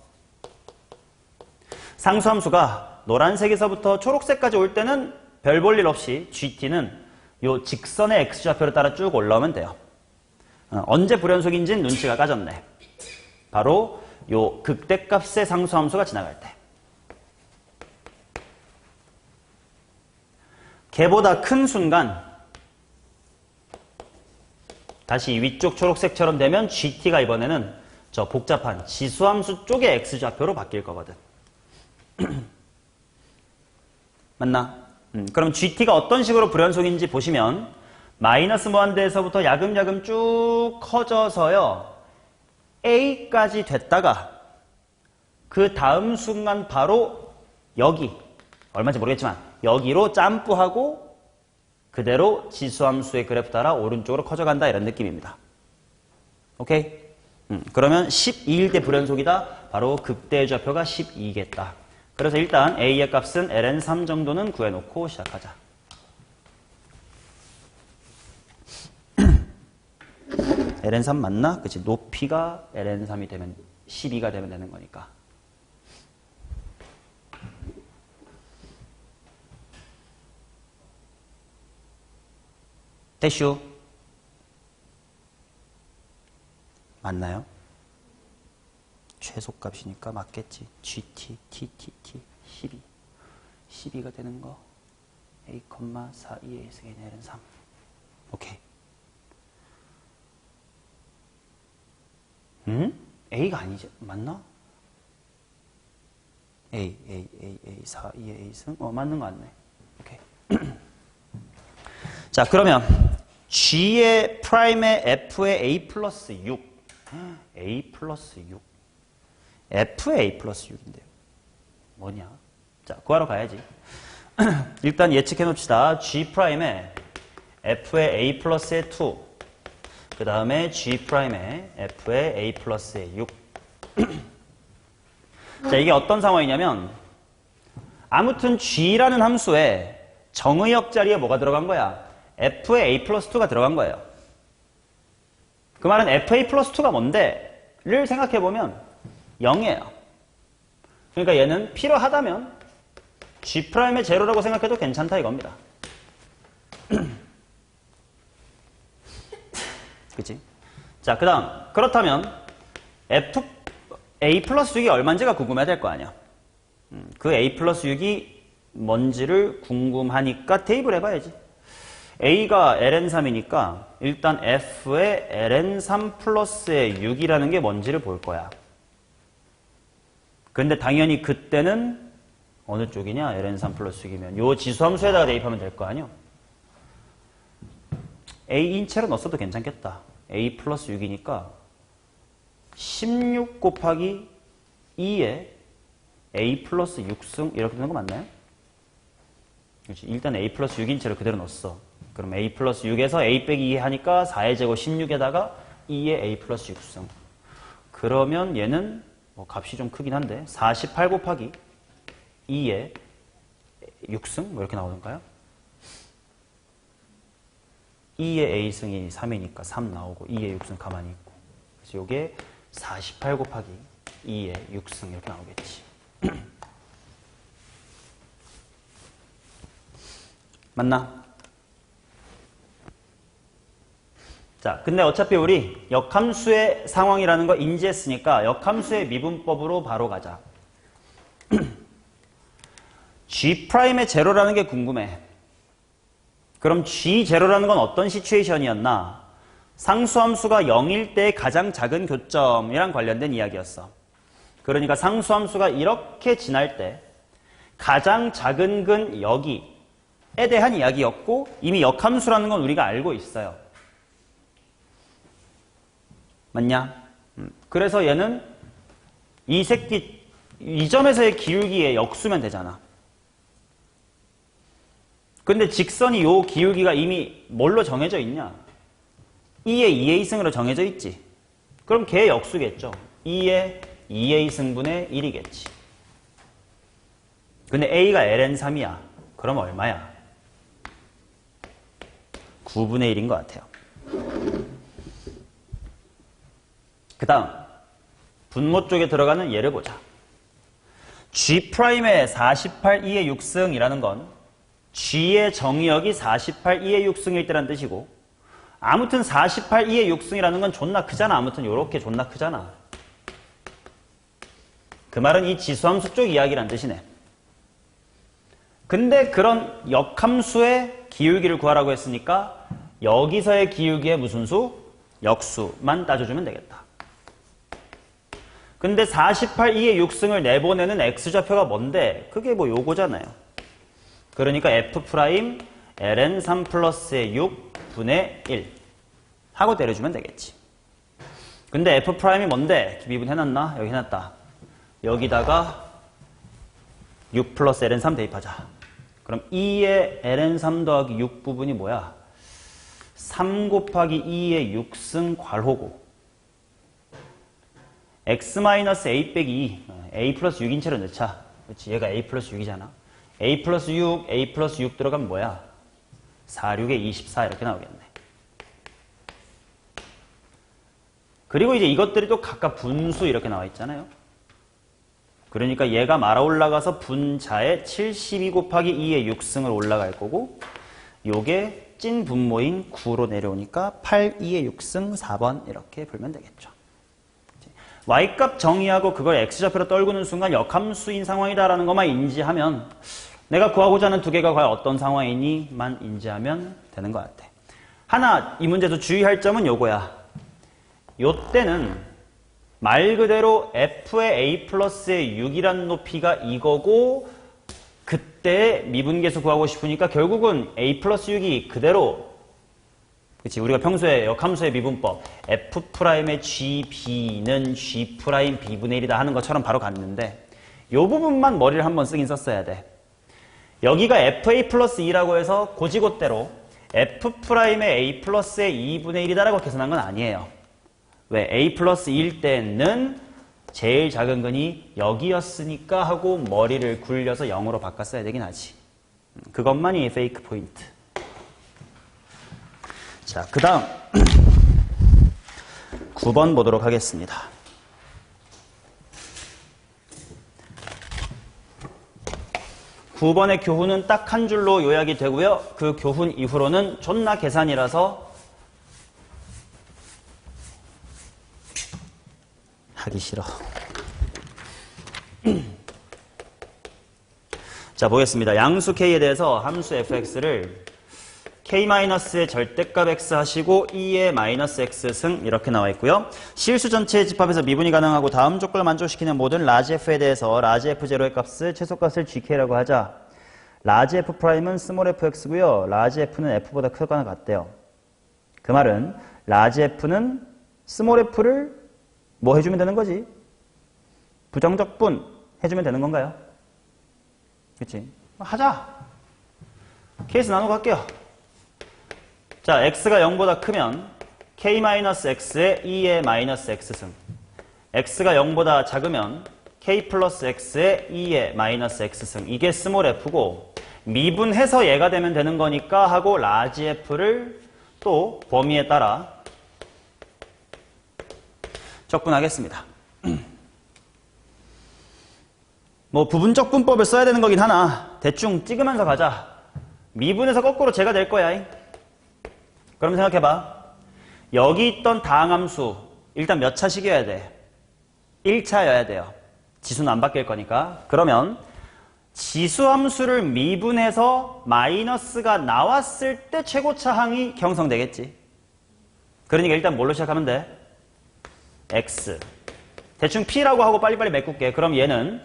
상수함수가 노란색에서부터 초록색까지 올 때는 별 볼 일 없이 gt는 요 직선의 x좌표를 따라 쭉 올라오면 돼요. 언제 불연속인지는 눈치가 까졌네. 바로 요 극대값의 상수함수가 지나갈 때. 걔보다 큰 순간 다시 위쪽 초록색처럼 되면 gt가 이번에는 저 복잡한 지수함수 쪽의 x좌표로 바뀔 거거든. 맞나? 그럼 gt가 어떤 식으로 불연속인지 보시면 마이너스 무한대에서부터 야금야금 쭉 커져서요. A까지 됐다가 그 다음 순간 바로 여기, 얼마인지 모르겠지만 여기로 점프하고 그대로 지수함수의 그래프 따라 오른쪽으로 커져간다 이런 느낌입니다. 오케이? 그러면 12일 때 불연속이다. 바로 극대의 좌표가 12겠다. 그래서 일단 A의 값은 ln3 정도는 구해놓고 시작하자. ln3 맞나? 그치? 높이가 ln3이 되면 12가 되면 되는 거니까. 대슈 맞나요? 최소값이니까 맞겠지. GT, TTT 12가 되는 거 A, 4, 2의 승인 ln 3. 오케이. A가 아니지 맞나? A 4, 2의 A 승? 맞는 거 같네. 오케이. 자, 그러면 G의 프라임의 F의 A 플러스 6. A 플러스 6. F의 A 플러스 6인데요. 뭐냐? 자, 구하러 가야지. 일단 예측해 놓읍시다. G 프라임의 F의 A 플러스의 2. 그 다음에 G 프라임의 F의 A 플러스의 6. 자, 이게 어떤 상황이냐면 아무튼 G라는 함수에 정의역 자리에 뭐가 들어간 거야? F의 A 플러스 2가 들어간 거예요. 그 말은 FA 플러스 2가 뭔데? 를 생각해보면 0이에요. 그러니까 얘는 필요하다면 G'의 제로라고 생각해도 괜찮다 이겁니다. 그치? 자, 그 다음 그렇다면 A 플러스 6이 얼마인지가 궁금해야 될 거 아니야. 그 A 플러스 6이 뭔지를 궁금하니까 대입을 해봐야지. A가 ln3이니까 일단 F의 ln3 플러스의 6이라는 게 뭔지를 볼 거야. 근데 당연히 그때는 어느 쪽이냐? ln3 플러스 6이면 요 지수함수에다가 대입하면 될 거 아니야. A 인체로 넣었어도 괜찮겠다. A 플러스 6이니까 16 곱하기 2에 A 플러스 6승 이렇게 되는 거 맞나요? 그렇지. 일단 A 플러스 6인 채로 그대로 넣었어. 그럼 A 플러스 6에서 A 빼기 2 하니까 4의 제곱 16에다가 2의 A 플러스 6승. 그러면 얘는 뭐 값이 좀 크긴 한데 48 곱하기 2의 6승? 뭐 이렇게 나오는가요? 2의 A승이 3이니까 3 나오고 2의 6승 가만히 있고. 그래서 요게 48 곱하기 2의 6승 이렇게 나오겠지. 맞나? 자, 근데 어차피 우리 역함수의 상황이라는 거 인지했으니까 역함수의 미분법으로 바로 가자. G'의 제로라는 게 궁금해. 그럼 G 제로라는 건 어떤 시츄에이션이었나? 상수함수가 0일 때 가장 작은 교점이랑 관련된 이야기였어. 그러니까 상수함수가 이렇게 지날 때 가장 작은 근 여기에 대한 이야기였고 이미 역함수라는 건 우리가 알고 있어요. 맞냐? 그래서 얘는 이 새끼 이 점에서의 기울기의 역수면 되잖아. 근데 직선이 요 기울기가 이미 뭘로 정해져 있냐? 2의 2a승으로 정해져 있지. 그럼 걔의 역수겠죠. 2의 2a승분의 1이겠지. 근데 a가 ln3이야. 그럼 얼마야? 9분의 1인 것 같아요. 그 다음 분모 쪽에 들어가는 예를 보자. G'의 48 2의 6승이라는 건 G의 정의역이 48 2의 6승일 때란 뜻이고 아무튼 48 2의 6승이라는 건 존나 크잖아. 아무튼 요렇게 존나 크잖아. 그 말은 이 지수함수 쪽 이야기란 뜻이네. 근데 그런 역함수의 기울기를 구하라고 했으니까 여기서의 기울기의 무슨 수? 역수만 따져주면 되겠다. 근데 48 2의 6승을 내보내는 x좌표가 뭔데? 그게 뭐 요거잖아요. 그러니까 f' ln3 플러스의 6 6분의 1 하고 때려주면 되겠지. 근데 F'이 뭔데? 미분해놨나? 여기 해놨다. 여기다가 6 플러스 ln3 대입하자. 그럼 2의 ln3 더하기 6 부분이 뭐야? 3 곱하기 2의 6승 괄호고 x 마이너스 a 빼기 2 a 플러스 6인 채로 넣자. 그렇지? 얘가 a 플러스 6이잖아. a 플러스 6, a 플러스 6 들어가면 뭐야? 4, 6에 24 이렇게 나오겠네. 그리고 이제 이것들이 또 각각 분수 이렇게 나와 있잖아요. 그러니까 얘가 말아 올라가서 분자에 72 곱하기 2의 6승을 올라갈 거고 요게 찐 분모인 9로 내려오니까 8, 2의 6승 4번 이렇게 풀면 되겠죠. y값 정의하고 그걸 x좌표로 떨구는 순간 역함수인 상황이다라는 것만 인지하면 내가 구하고자 하는 두 개가 과연 어떤 상황이니만 인지하면 되는 것 같아. 하나 이 문제에서 주의할 점은 요거야. 요때는 말 그대로 f의 a 플러스의 6이란 높이가 이거고 그때 미분계수 구하고 싶으니까 결국은 a 플러스 6이 그대로 그치 우리가 평소에 역함수의 미분법 f'의 gb는 g' b분의 1이다 하는 것처럼 바로 갔는데 요 부분만 머리를 한번 쓰긴 썼어야 돼. 여기가 fa 플러스 2라고 해서 고지고대로 f'의 a 플러스의 2분의 1이다라고 계산한 건 아니에요. 왜? a 플러스 2일 때는 제일 작은 근이 여기였으니까 하고 머리를 굴려서 0으로 바꿨어야 되긴 하지. 그것만이 페이크 포인트. 자, 그 다음 9번 보도록 하겠습니다. (9번의) 교훈은 딱 한 줄로 요약이 되고요. 그 교훈 이후로는 존나 계산이라서 하기 싫어. 자, 보겠습니다. 양수 k에 대해서 함수 fx를 k-의 절대값 x 하시고 2의 마이너스 x승 이렇게 나와 있고요. 실수 전체의 집합에서 미분이 가능하고 다음 조건을 만족시키는 모든 라지 f에 대해서 라지 f0의 값을 최소값을 gk라고 하자. 라지 f'은 스몰 fx고요. 라지 f는 f보다 크거나 같대요. 그 말은 라지 f는 스몰 f를 뭐 해주면 되는 거지? 부정적분 해주면 되는 건가요? 그치? 하자. 케이스 나누고 할게요. 자, x가 0보다 크면 k-x의 2의 마이너스 x승. x가 0보다 작으면 k 플러스 x의 2의 마이너스 x승. 이게 스몰 f고 미분해서 얘가 되면 되는 거니까 하고 라지 f를 또 범위에 따라 적분하겠습니다. 뭐 부분적 분법을 써야 되는 거긴 하나 대충 찍으면서 가자. 미분에서 거꾸로 제가 될 거야. 그럼 생각해봐. 여기 있던 다항함수 일단 몇 차식이어야 돼? 1차여야 돼요. 지수는 안 바뀔 거니까. 그러면 지수함수를 미분해서 마이너스가 나왔을 때 최고차항이 형성되겠지. 그러니까 일단 뭘로 시작하면 돼? x. 대충 p라고 하고 빨리빨리 메꿀게. 그럼 얘는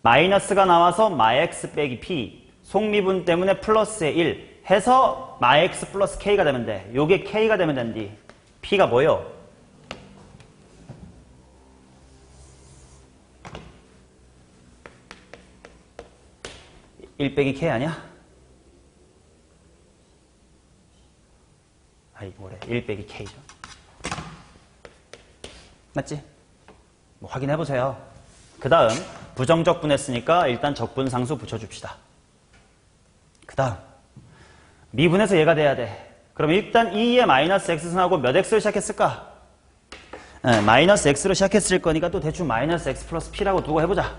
마이너스가 나와서 마x 빼기 p. 속미분 때문에 플러스의 1 해서 마x 플러스 k가 되면 돼. 요게 k가 되면 된디. p가 뭐요? (1 빼기 k) 아니야? 아이 뭐래 1 빼기 k죠. 맞지? 뭐 확인해보세요. 그 다음 부정적분했으니까 일단 적분상수 붙여줍시다. 그 다음 미분해서 얘가 돼야 돼. 그럼 일단 2의 마이너스 x승하고 몇 x를 시작했을까? 마이너스 x로 시작했을 거니까 또 대충 마이너스 x 플러스 p라고 두고 해보자.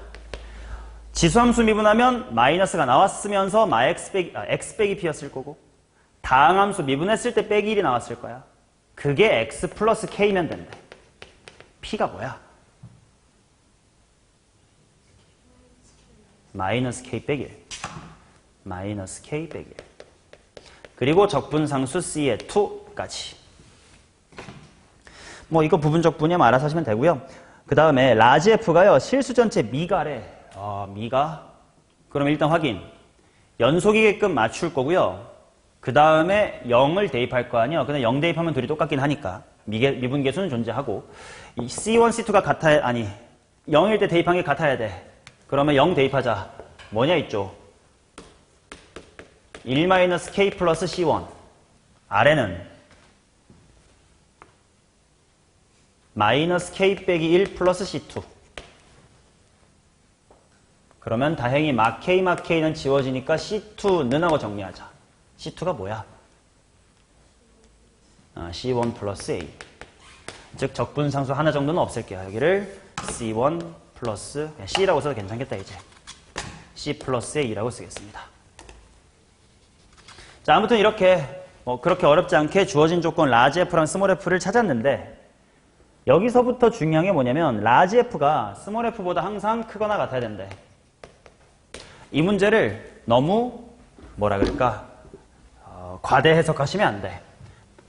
지수함수 미분하면 마이너스가 나왔으면서 x 빼기 p였을 거고 다항함수 미분했을 때 빼기 1이 나왔을 거야. 그게 x 플러스 k면 된대. p가 뭐야? 마이너스 k 빼기 1. 마이너스 k 빼기 1. 그리고 적분상수 c의 2까지. 뭐 이거 부분적분이야 알아서 하시면 되고요. 그 다음에 라지 f가요. 실수 전체 미가래. 미가? 그럼 일단 확인. 연속이게끔 맞출 거고요. 그 다음에 0을 대입할 거 아니야. 근데 0 대입하면 둘이 똑같긴 하니까. 미분계수는 존재하고. 이 C1, C2가 같아야, 아니, 0일 때 대입한 게 같아야 돼. 그러면 0 대입하자. 뭐냐, 있죠? 1-K 플러스 C1. 아래는 마이너스 K 빼기 1 플러스 C2. 그러면 다행히 막 K는 지워지니까 C2는 하고 정리하자. C2가 뭐야? C1 플러스 A. 즉 적분상수 하나 정도는 없앨게요. 여기를 C1 플러스 C라고 써도 괜찮겠다 이제. C 플러스 A라고 쓰겠습니다. 자, 아무튼 이렇게 그렇게 어렵지 않게 주어진 조건 라지 F랑 스몰 F를 찾았는데 여기서부터 중요한 게 뭐냐면 라지 F가 스몰 F보다 항상 크거나 같아야 된대. 이 문제를 너무 뭐라 그럴까 과대 해석하시면 안 돼.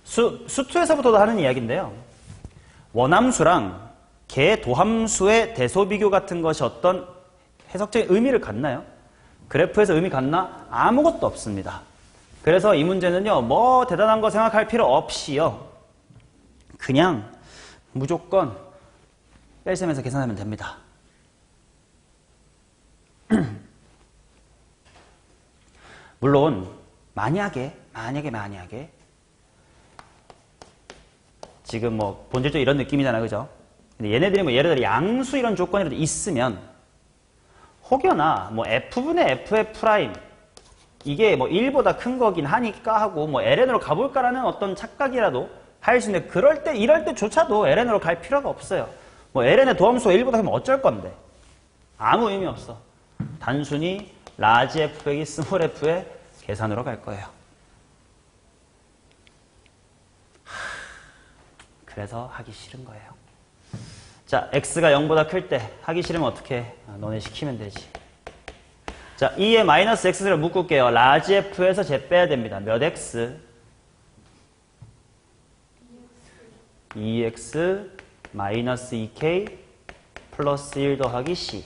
수투에서부터도 하는 이야기인데요. 원함수랑 개 도함수의 대소비교 같은 것이 어떤 해석적인 의미를 갖나요? 그래프에서 의미 갖나? 아무것도 없습니다. 그래서 이 문제는요, 뭐 대단한 거 생각할 필요 없이요. 그냥 무조건 뺄셈해서 계산하면 됩니다. 물론 만약에 지금 뭐 본질적으로 이런 느낌이잖아, 그죠? 근데 얘네들이 뭐 예를 들어 양수 이런 조건이라도 있으면 혹여나 뭐 F분의 F의 이게 뭐 1보다 큰 거긴 하니까 하고 뭐 LN으로 가볼까라는 어떤 착각이라도 할 수 있는데 이럴 때조차도 LN으로 갈 필요가 없어요. 뭐 LN의 도함수가 1보다 크면 어쩔 건데 아무 의미 없어. 단순히 라지 F 빼기 스몰 F의 계산으로 갈 거예요. 그래서 하기 싫은 거예요. 자, X가 0보다 클 때 하기 싫으면 어떻게 해? 너네 시키면 되지. 자, 2에 마이너스 X를 묶을게요. 라지 F에서 제 빼야 됩니다. 몇 X? 2X 마이너스 2K 플러스 1 더하기 C.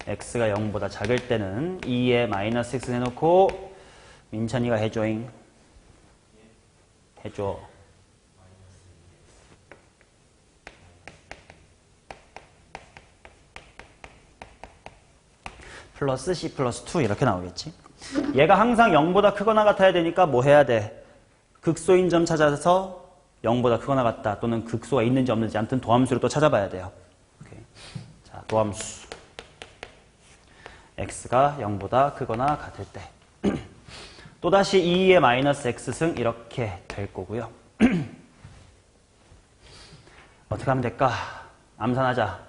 X가 0보다 작을 때는 2에 마이너스 X 해놓고 민찬이가 해줘잉. 해줘. 플러스 C 플러스 2 이렇게 나오겠지. 얘가 항상 0보다 크거나 같아야 되니까 뭐 해야 돼? 극소인 점 찾아서 0보다 크거나 같다 또는 극소가 있는지 없는지 아무튼 도함수를 또 찾아봐야 돼요. 오케이. 자, 도함수 X가 0보다 크거나 같을 때 또다시 2의 마이너스 X승 이렇게 될 거고요. 어떻게 하면 될까? 암산하자.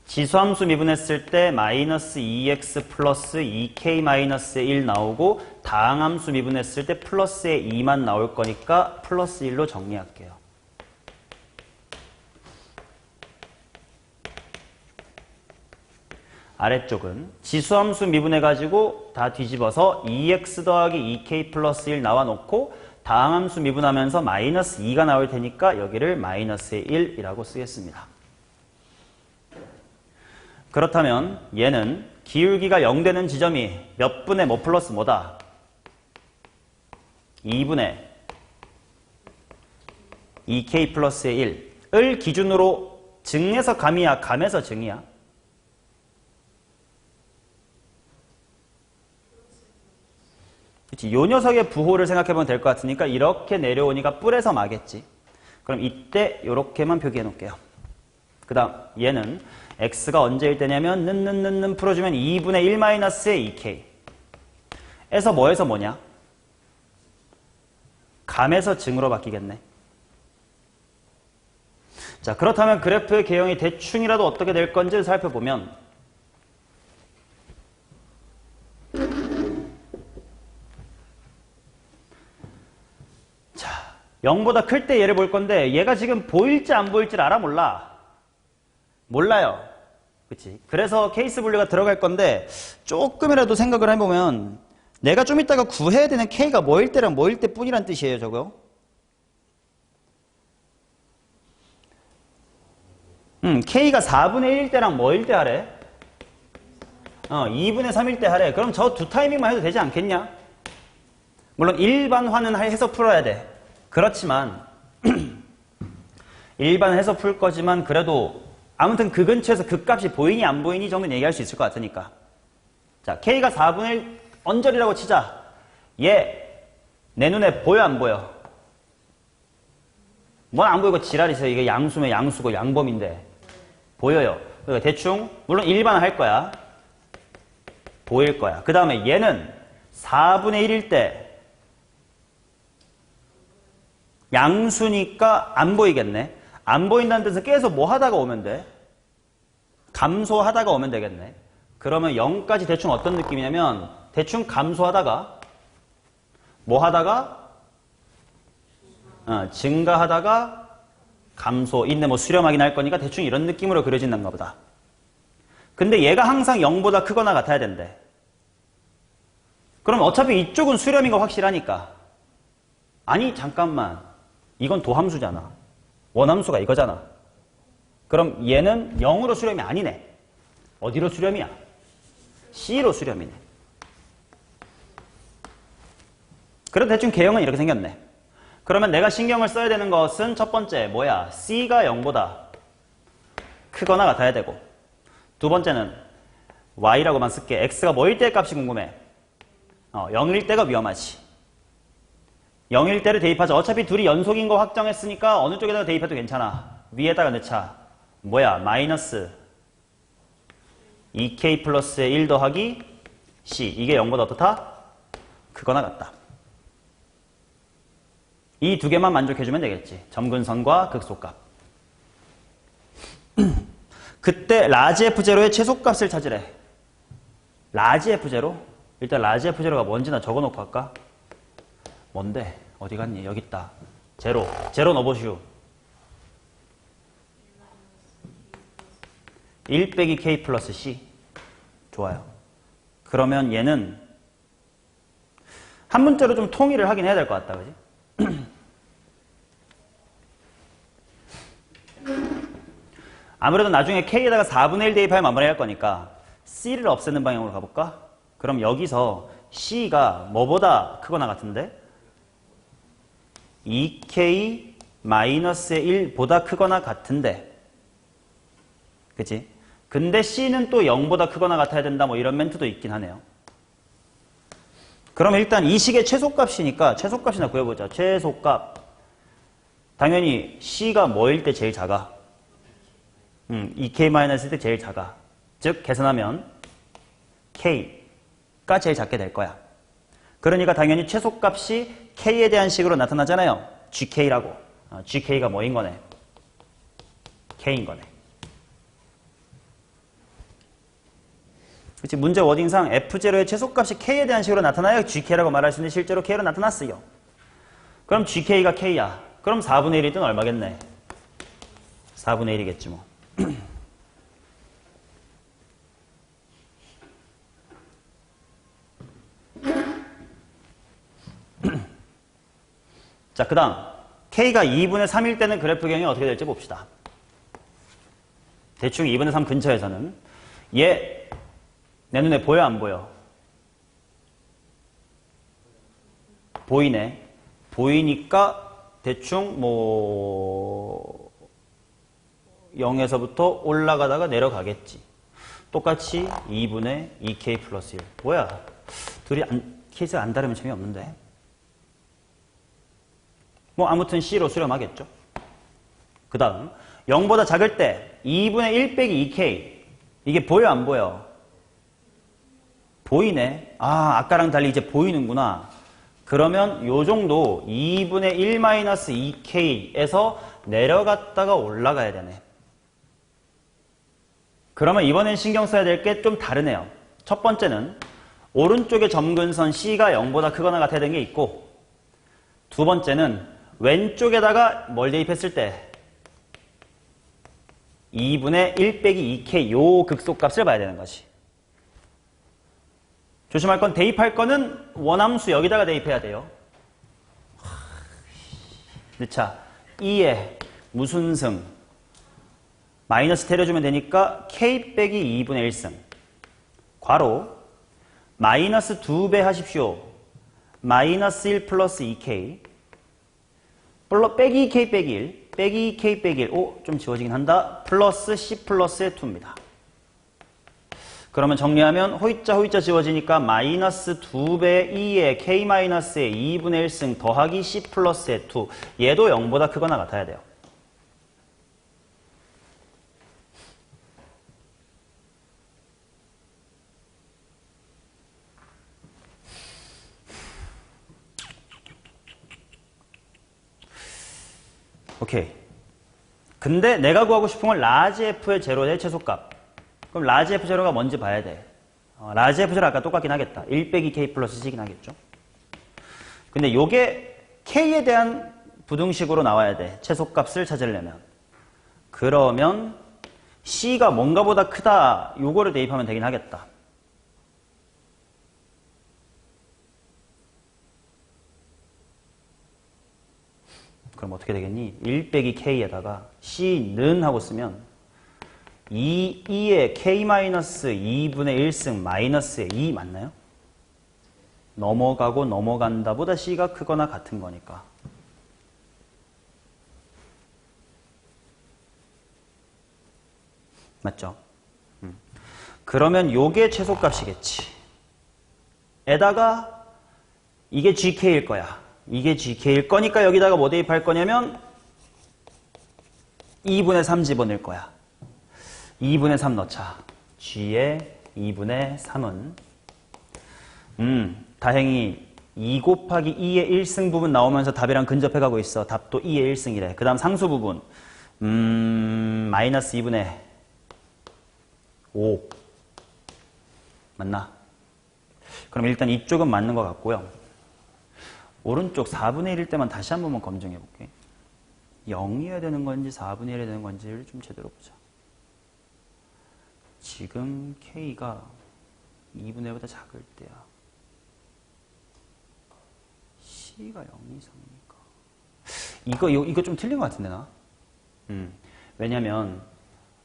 지수함수 미분했을 때 마이너스 2x 플러스 2k 마이너스 1 나오고 다항함수 미분했을 때 플러스의 2만 나올 거니까 플러스 1로 정리할게요. 아래쪽은 지수함수 미분해가지고 다 뒤집어서 2x 더하기 2k 플러스 1 나와놓고 다항함수 미분하면서 마이너스 2가 나올 테니까 여기를 마이너스의 1이라고 쓰겠습니다. 그렇다면 얘는 기울기가 0 되는 지점이 몇 분의 뭐 플러스 뭐다? 2분의 2k 플러스의 1을 기준으로 증에서 감이야? 감에서 증이야? 그치? 요 녀석의 부호를 생각해보면 될 것 같으니까 이렇게 내려오니까 뿔에서 마겠지. 그럼 이때 이렇게만 표기해 놓을게요. 그 다음 얘는 x가 언제일 때냐면 는 풀어주면 2분의 1 마이너스의 2k 에서 뭐에서 뭐냐? 감에서 증으로 바뀌겠네. 자, 그렇다면 그래프의 개형이 대충이라도 어떻게 될 건지를 살펴보면 자, 0보다 클 때 얘를 볼 건데 얘가 지금 보일지 안 보일지를 알아 몰라? 몰라요. 그치? 그래서 케이스 분류가 들어갈 건데 조금이라도 생각을 해보면 내가 좀 이따가 구해야 되는 K가 뭐일 때랑 뭐일 때 뿐이란 뜻이에요, 저거. K가 4분의 1일 때랑 뭐일 때 하래? 2분의 3일 때 하래. 그럼 저 두 타이밍만 해도 되지 않겠냐? 물론 일반화는 해서 풀어야 돼. 그렇지만 일반해서 풀 거지만 그래도 아무튼 그 근처에서 그 값이 보이니 안 보이니 정도는 얘기할 수 있을 것 같으니까. 자, K가 4분의 1 언저리라고 치자. 얘 내 눈에 보여 안 보여? 뭔 안 보이고 지랄이세요. 이게 양수면 양수고 양범인데. 보여요. 그러니까 대충 물론 일반화 할 거야. 보일 거야. 그 다음에 얘는 4분의 1일 때 양수니까 안 보이겠네. 안 보인다는 뜻은 계속 뭐 하다가 오면 돼? 감소하다가 오면 되겠네. 그러면 0까지 대충 어떤 느낌이냐면 대충 감소하다가 뭐 하다가 증가하다가 감소. 인데 뭐 수렴하긴 할 거니까 대충 이런 느낌으로 그려진단가 보다. 근데 얘가 항상 0보다 크거나 같아야 된대. 그럼 어차피 이쪽은 수렴인 거 확실하니까. 아니 잠깐만. 이건 도함수잖아. 원함수가 이거잖아. 그럼 얘는 0으로 수렴이 아니네. 어디로 수렴이야? C로 수렴이네. 그래도 대충 개형은 이렇게 생겼네. 그러면 내가 신경을 써야 되는 것은 첫 번째 뭐야? C가 0보다 크거나 같아야 되고, 두 번째는 Y라고만 쓸게. X가 뭐일 때의 값이 궁금해. 0일 때가 위험하지. 0일 때를 대입하자. 어차피 둘이 연속인 거 확정했으니까 어느 쪽에다가 대입해도 괜찮아. 위에다가 넣자. 뭐야? 마이너스 2K 플러스의 1 더하기 C. 이게 0보다 어떻다? 크거나 같다. 이 두 개만 만족해주면 되겠지. 점근선과 극소값. 그때 라지 F0의 최소값을 찾으래. 라지 F0? 일단 라지 F0가 뭔지 나 적어놓고 할까? 뭔데? 어디 갔니? 여기 있다. 제로. 제로 넣어보시오. 1 빼기 K 플러스 C. 좋아요. 그러면 얘는 한 문자로 좀 통일을 하긴 해야 될 것 같다. 그지? 아무래도 나중에 K에다가 4분의 1 대입하면 마무리할 거니까 C를 없애는 방향으로 가볼까? 그럼 여기서 C가 뭐보다 크거나 같은데? 2K 마이너스의 1보다 크거나 같은데. 그치? 근데 C는 또 0보다 크거나 같아야 된다. 뭐 이런 멘트도 있긴 하네요. 그럼 일단 이 식의 최소값이니까 최소값이나 구해보자. 최소값. 당연히 C가 뭐일 때 제일 작아? 2K-1일 때 제일 작아. 즉 계산하면 K가 제일 작게 될 거야. 그러니까 당연히 최소값이 K에 대한 식으로 나타나잖아요. GK라고. GK가 뭐인 거네? K인 거네. 그치? 문제 워딩상 F0의 최소값이 K에 대한 식으로 나타나야 GK라고 말할 수 있는데 실제로 K로 나타났어요. 그럼 GK가 K야. 그럼 4분의 1이든 얼마겠네? 4분의 1이겠지 뭐. 자, 그 다음 K가 2분의 3일 때는 그래프 경이 어떻게 될지 봅시다. 대충 2분의 3 근처에서는 얘 내 눈에 보여 안 보여? 보이네. 보이니까 대충 뭐 0에서부터 올라가다가 내려가겠지. 똑같이 2분의 2K 플러스 1. 뭐야? 둘이 케이스가 안 다르면 재미없는데. 뭐 아무튼 C로 수렴하겠죠. 그 다음 0보다 작을 때 2분의 1 빼기 2K. 이게 보여 안 보여? 보이네. 아, 아까랑 달리 이제 보이는구나. 그러면 요 정도 2분의 1 마이너스 2K에서 내려갔다가 올라가야 되네. 그러면 이번엔 신경 써야 될 게 좀 다르네요. 첫 번째는 오른쪽에 점근선 C가 0보다 크거나 같아야 되는 게 있고, 두 번째는 왼쪽에다가 뭘 대입했을 때 2분의 1 빼기 2K 요 극소값을 봐야 되는 거지. 조심할 건 대입할 거는 원함수 여기다가 대입해야 돼요. 자, 2에 무슨 승? 마이너스 때려주면 되니까 K 빼기 2분의 1승. 괄호 마이너스 2배 하십시오. 마이너스 1 플러스 2k 빼기 2k 빼기 1 빼기 2k 빼기 1 오, 좀 지워지긴 한다. 플러스 c 플러스의 2입니다. 그러면 정리하면 호이자 지워지니까 마이너스 2배 2의 k 마이너스의 2분의 1승 더하기 c 플러스의 2. 얘도 0보다 크거나 같아야 돼요. 오케이. 근데 내가 구하고 싶은 건 라지 F의 제로의 최소값. 그럼 라지 F 제로가 뭔지 봐야 돼. 라지 F 제로 아까 똑같긴 하겠다. 1 빼기 K 플러스 C긴 하겠죠. 근데 요게 K에 대한 부등식으로 나와야 돼. 최소값을 찾으려면. 그러면 C가 뭔가보다 크다. 요거를 대입하면 되긴 하겠다. 그럼 어떻게 되겠니? 1 빼기 K에다가 C는 하고 쓰면 2의 K-2분의 1승 마이너스의 2 맞나요? 넘어가고 넘어간다 보다 C가 크거나 같은 거니까. 맞죠? 그러면 요게 최소값이겠지. 에다가 이게 GK일 거야. 이게 GK일 거니까 여기다가 뭐 대입할 거냐면 2분의 3 집어넣을 거야. 2분의 3 넣자. G의 2분의 3은 다행히 2 곱하기 2의 1승 부분 나오면서 답이랑 근접해가고 있어. 답도 2의 1승이래. 그 다음 상수 부분 마이너스 2분의 5 맞나? 그럼 일단 이쪽은 맞는 것 같고요. 오른쪽 4분의 1일 때만 다시 한 번만 검증해 볼게. 0이어야 되는 건지 4분의 1이어야 되는 건지를 좀 제대로 보자. 지금 K가 2분의 1보다 작을 때야. C가 0 이상이니까. 이거 좀 틀린 것 같은데, 나? 왜냐면,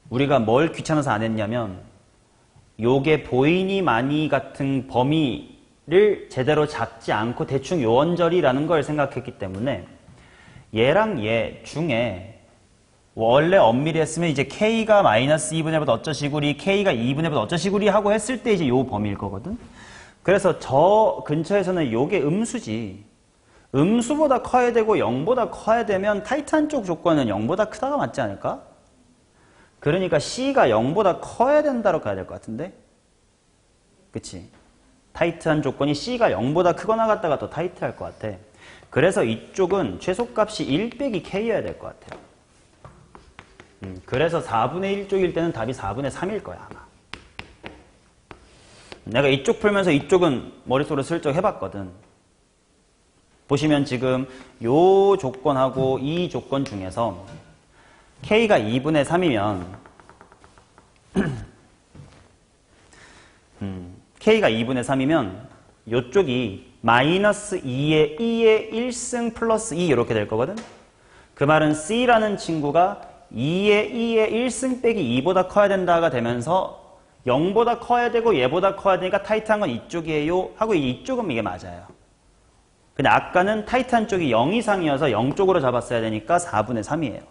우리가 뭘 귀찮아서 안 했냐면, 요게 보이니 마니 같은 범위를 제대로 잡지 않고 대충 요원절이라는 걸 생각했기 때문에, 얘랑 얘 중에 원래 엄밀히 했으면 이제 K가 마이너스 2분의 1보다 어쩌시구리, K가 2분의 1보다 어쩌시구리 하고 했을 때 이제 요 범위일 거거든. 그래서 저 근처에서는 요게 음수지. 음수보다 커야 되고 0보다 커야 되면 타이트한 쪽 조건은 0보다 크다가 맞지 않을까? 그러니까 C가 0보다 커야 된다로 가야 될 것 같은데? 그치? 타이트한 조건이 C가 0보다 크거나 같다가 더 타이트할 것 같아. 그래서 이쪽은 최소값이 1 빼기 K여야 될 것 같아요. 그래서 4분의 1쪽일 때는 답이 4분의 3일 거야, 아마. 내가 이쪽 풀면서 이쪽은 머릿속으로 슬쩍 해봤거든. 보시면 지금 요 조건하고 이 조건 중에서 K가 2분의 3이면 K가 2분의 3이면 요쪽이 마이너스 2의 1승 플러스 2 이렇게 될 거거든. 그 말은 C라는 친구가 2의 1승 빼기 2보다 커야 된다가 되면서 0보다 커야 되고 얘보다 커야 되니까 타이트한 건 이쪽이에요 하고 이쪽은 이게 맞아요. 근데 아까는 타이트한 쪽이 0 이상이어서 0 쪽으로 잡았어야 되니까 4분의 3이에요.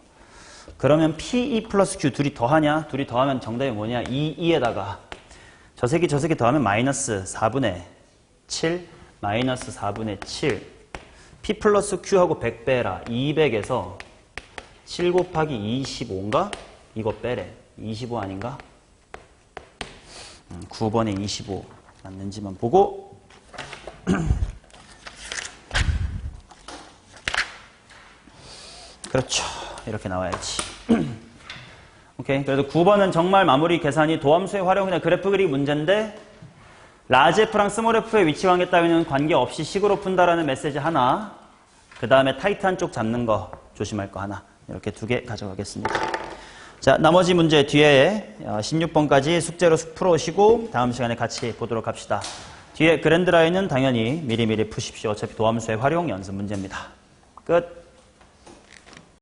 그러면 P2 플러스 Q 둘이 더하냐? 둘이 더하면 정답이 뭐냐? 2에다가 저 새끼 더하면 마이너스 4분의 7 마이너스 4분의 7 P 플러스 Q하고 100 빼라. 200에서 7 곱하기 25인가? 이거 빼래. 25 아닌가? 9번에 25 맞는지만 보고 그렇죠. 이렇게 나와야지. 오케이. 그래도 9번은 정말 마무리 계산이 도함수의 활용이나 그래프 그리기 문제인데 라지 F랑 스몰 F의 위치 관계 따위는 관계없이 식으로 푼다라는 메시지 하나, 그 다음에 타이트한 쪽 잡는 거 조심할 거 하나, 이렇게 2개 가져가겠습니다. 자, 나머지 문제 뒤에 16번까지 숙제로 풀어오시고 다음 시간에 같이 보도록 합시다. 뒤에 그랜드라인은 당연히 미리미리 푸십시오. 어차피 도함수의 활용 연습 문제입니다. 끝.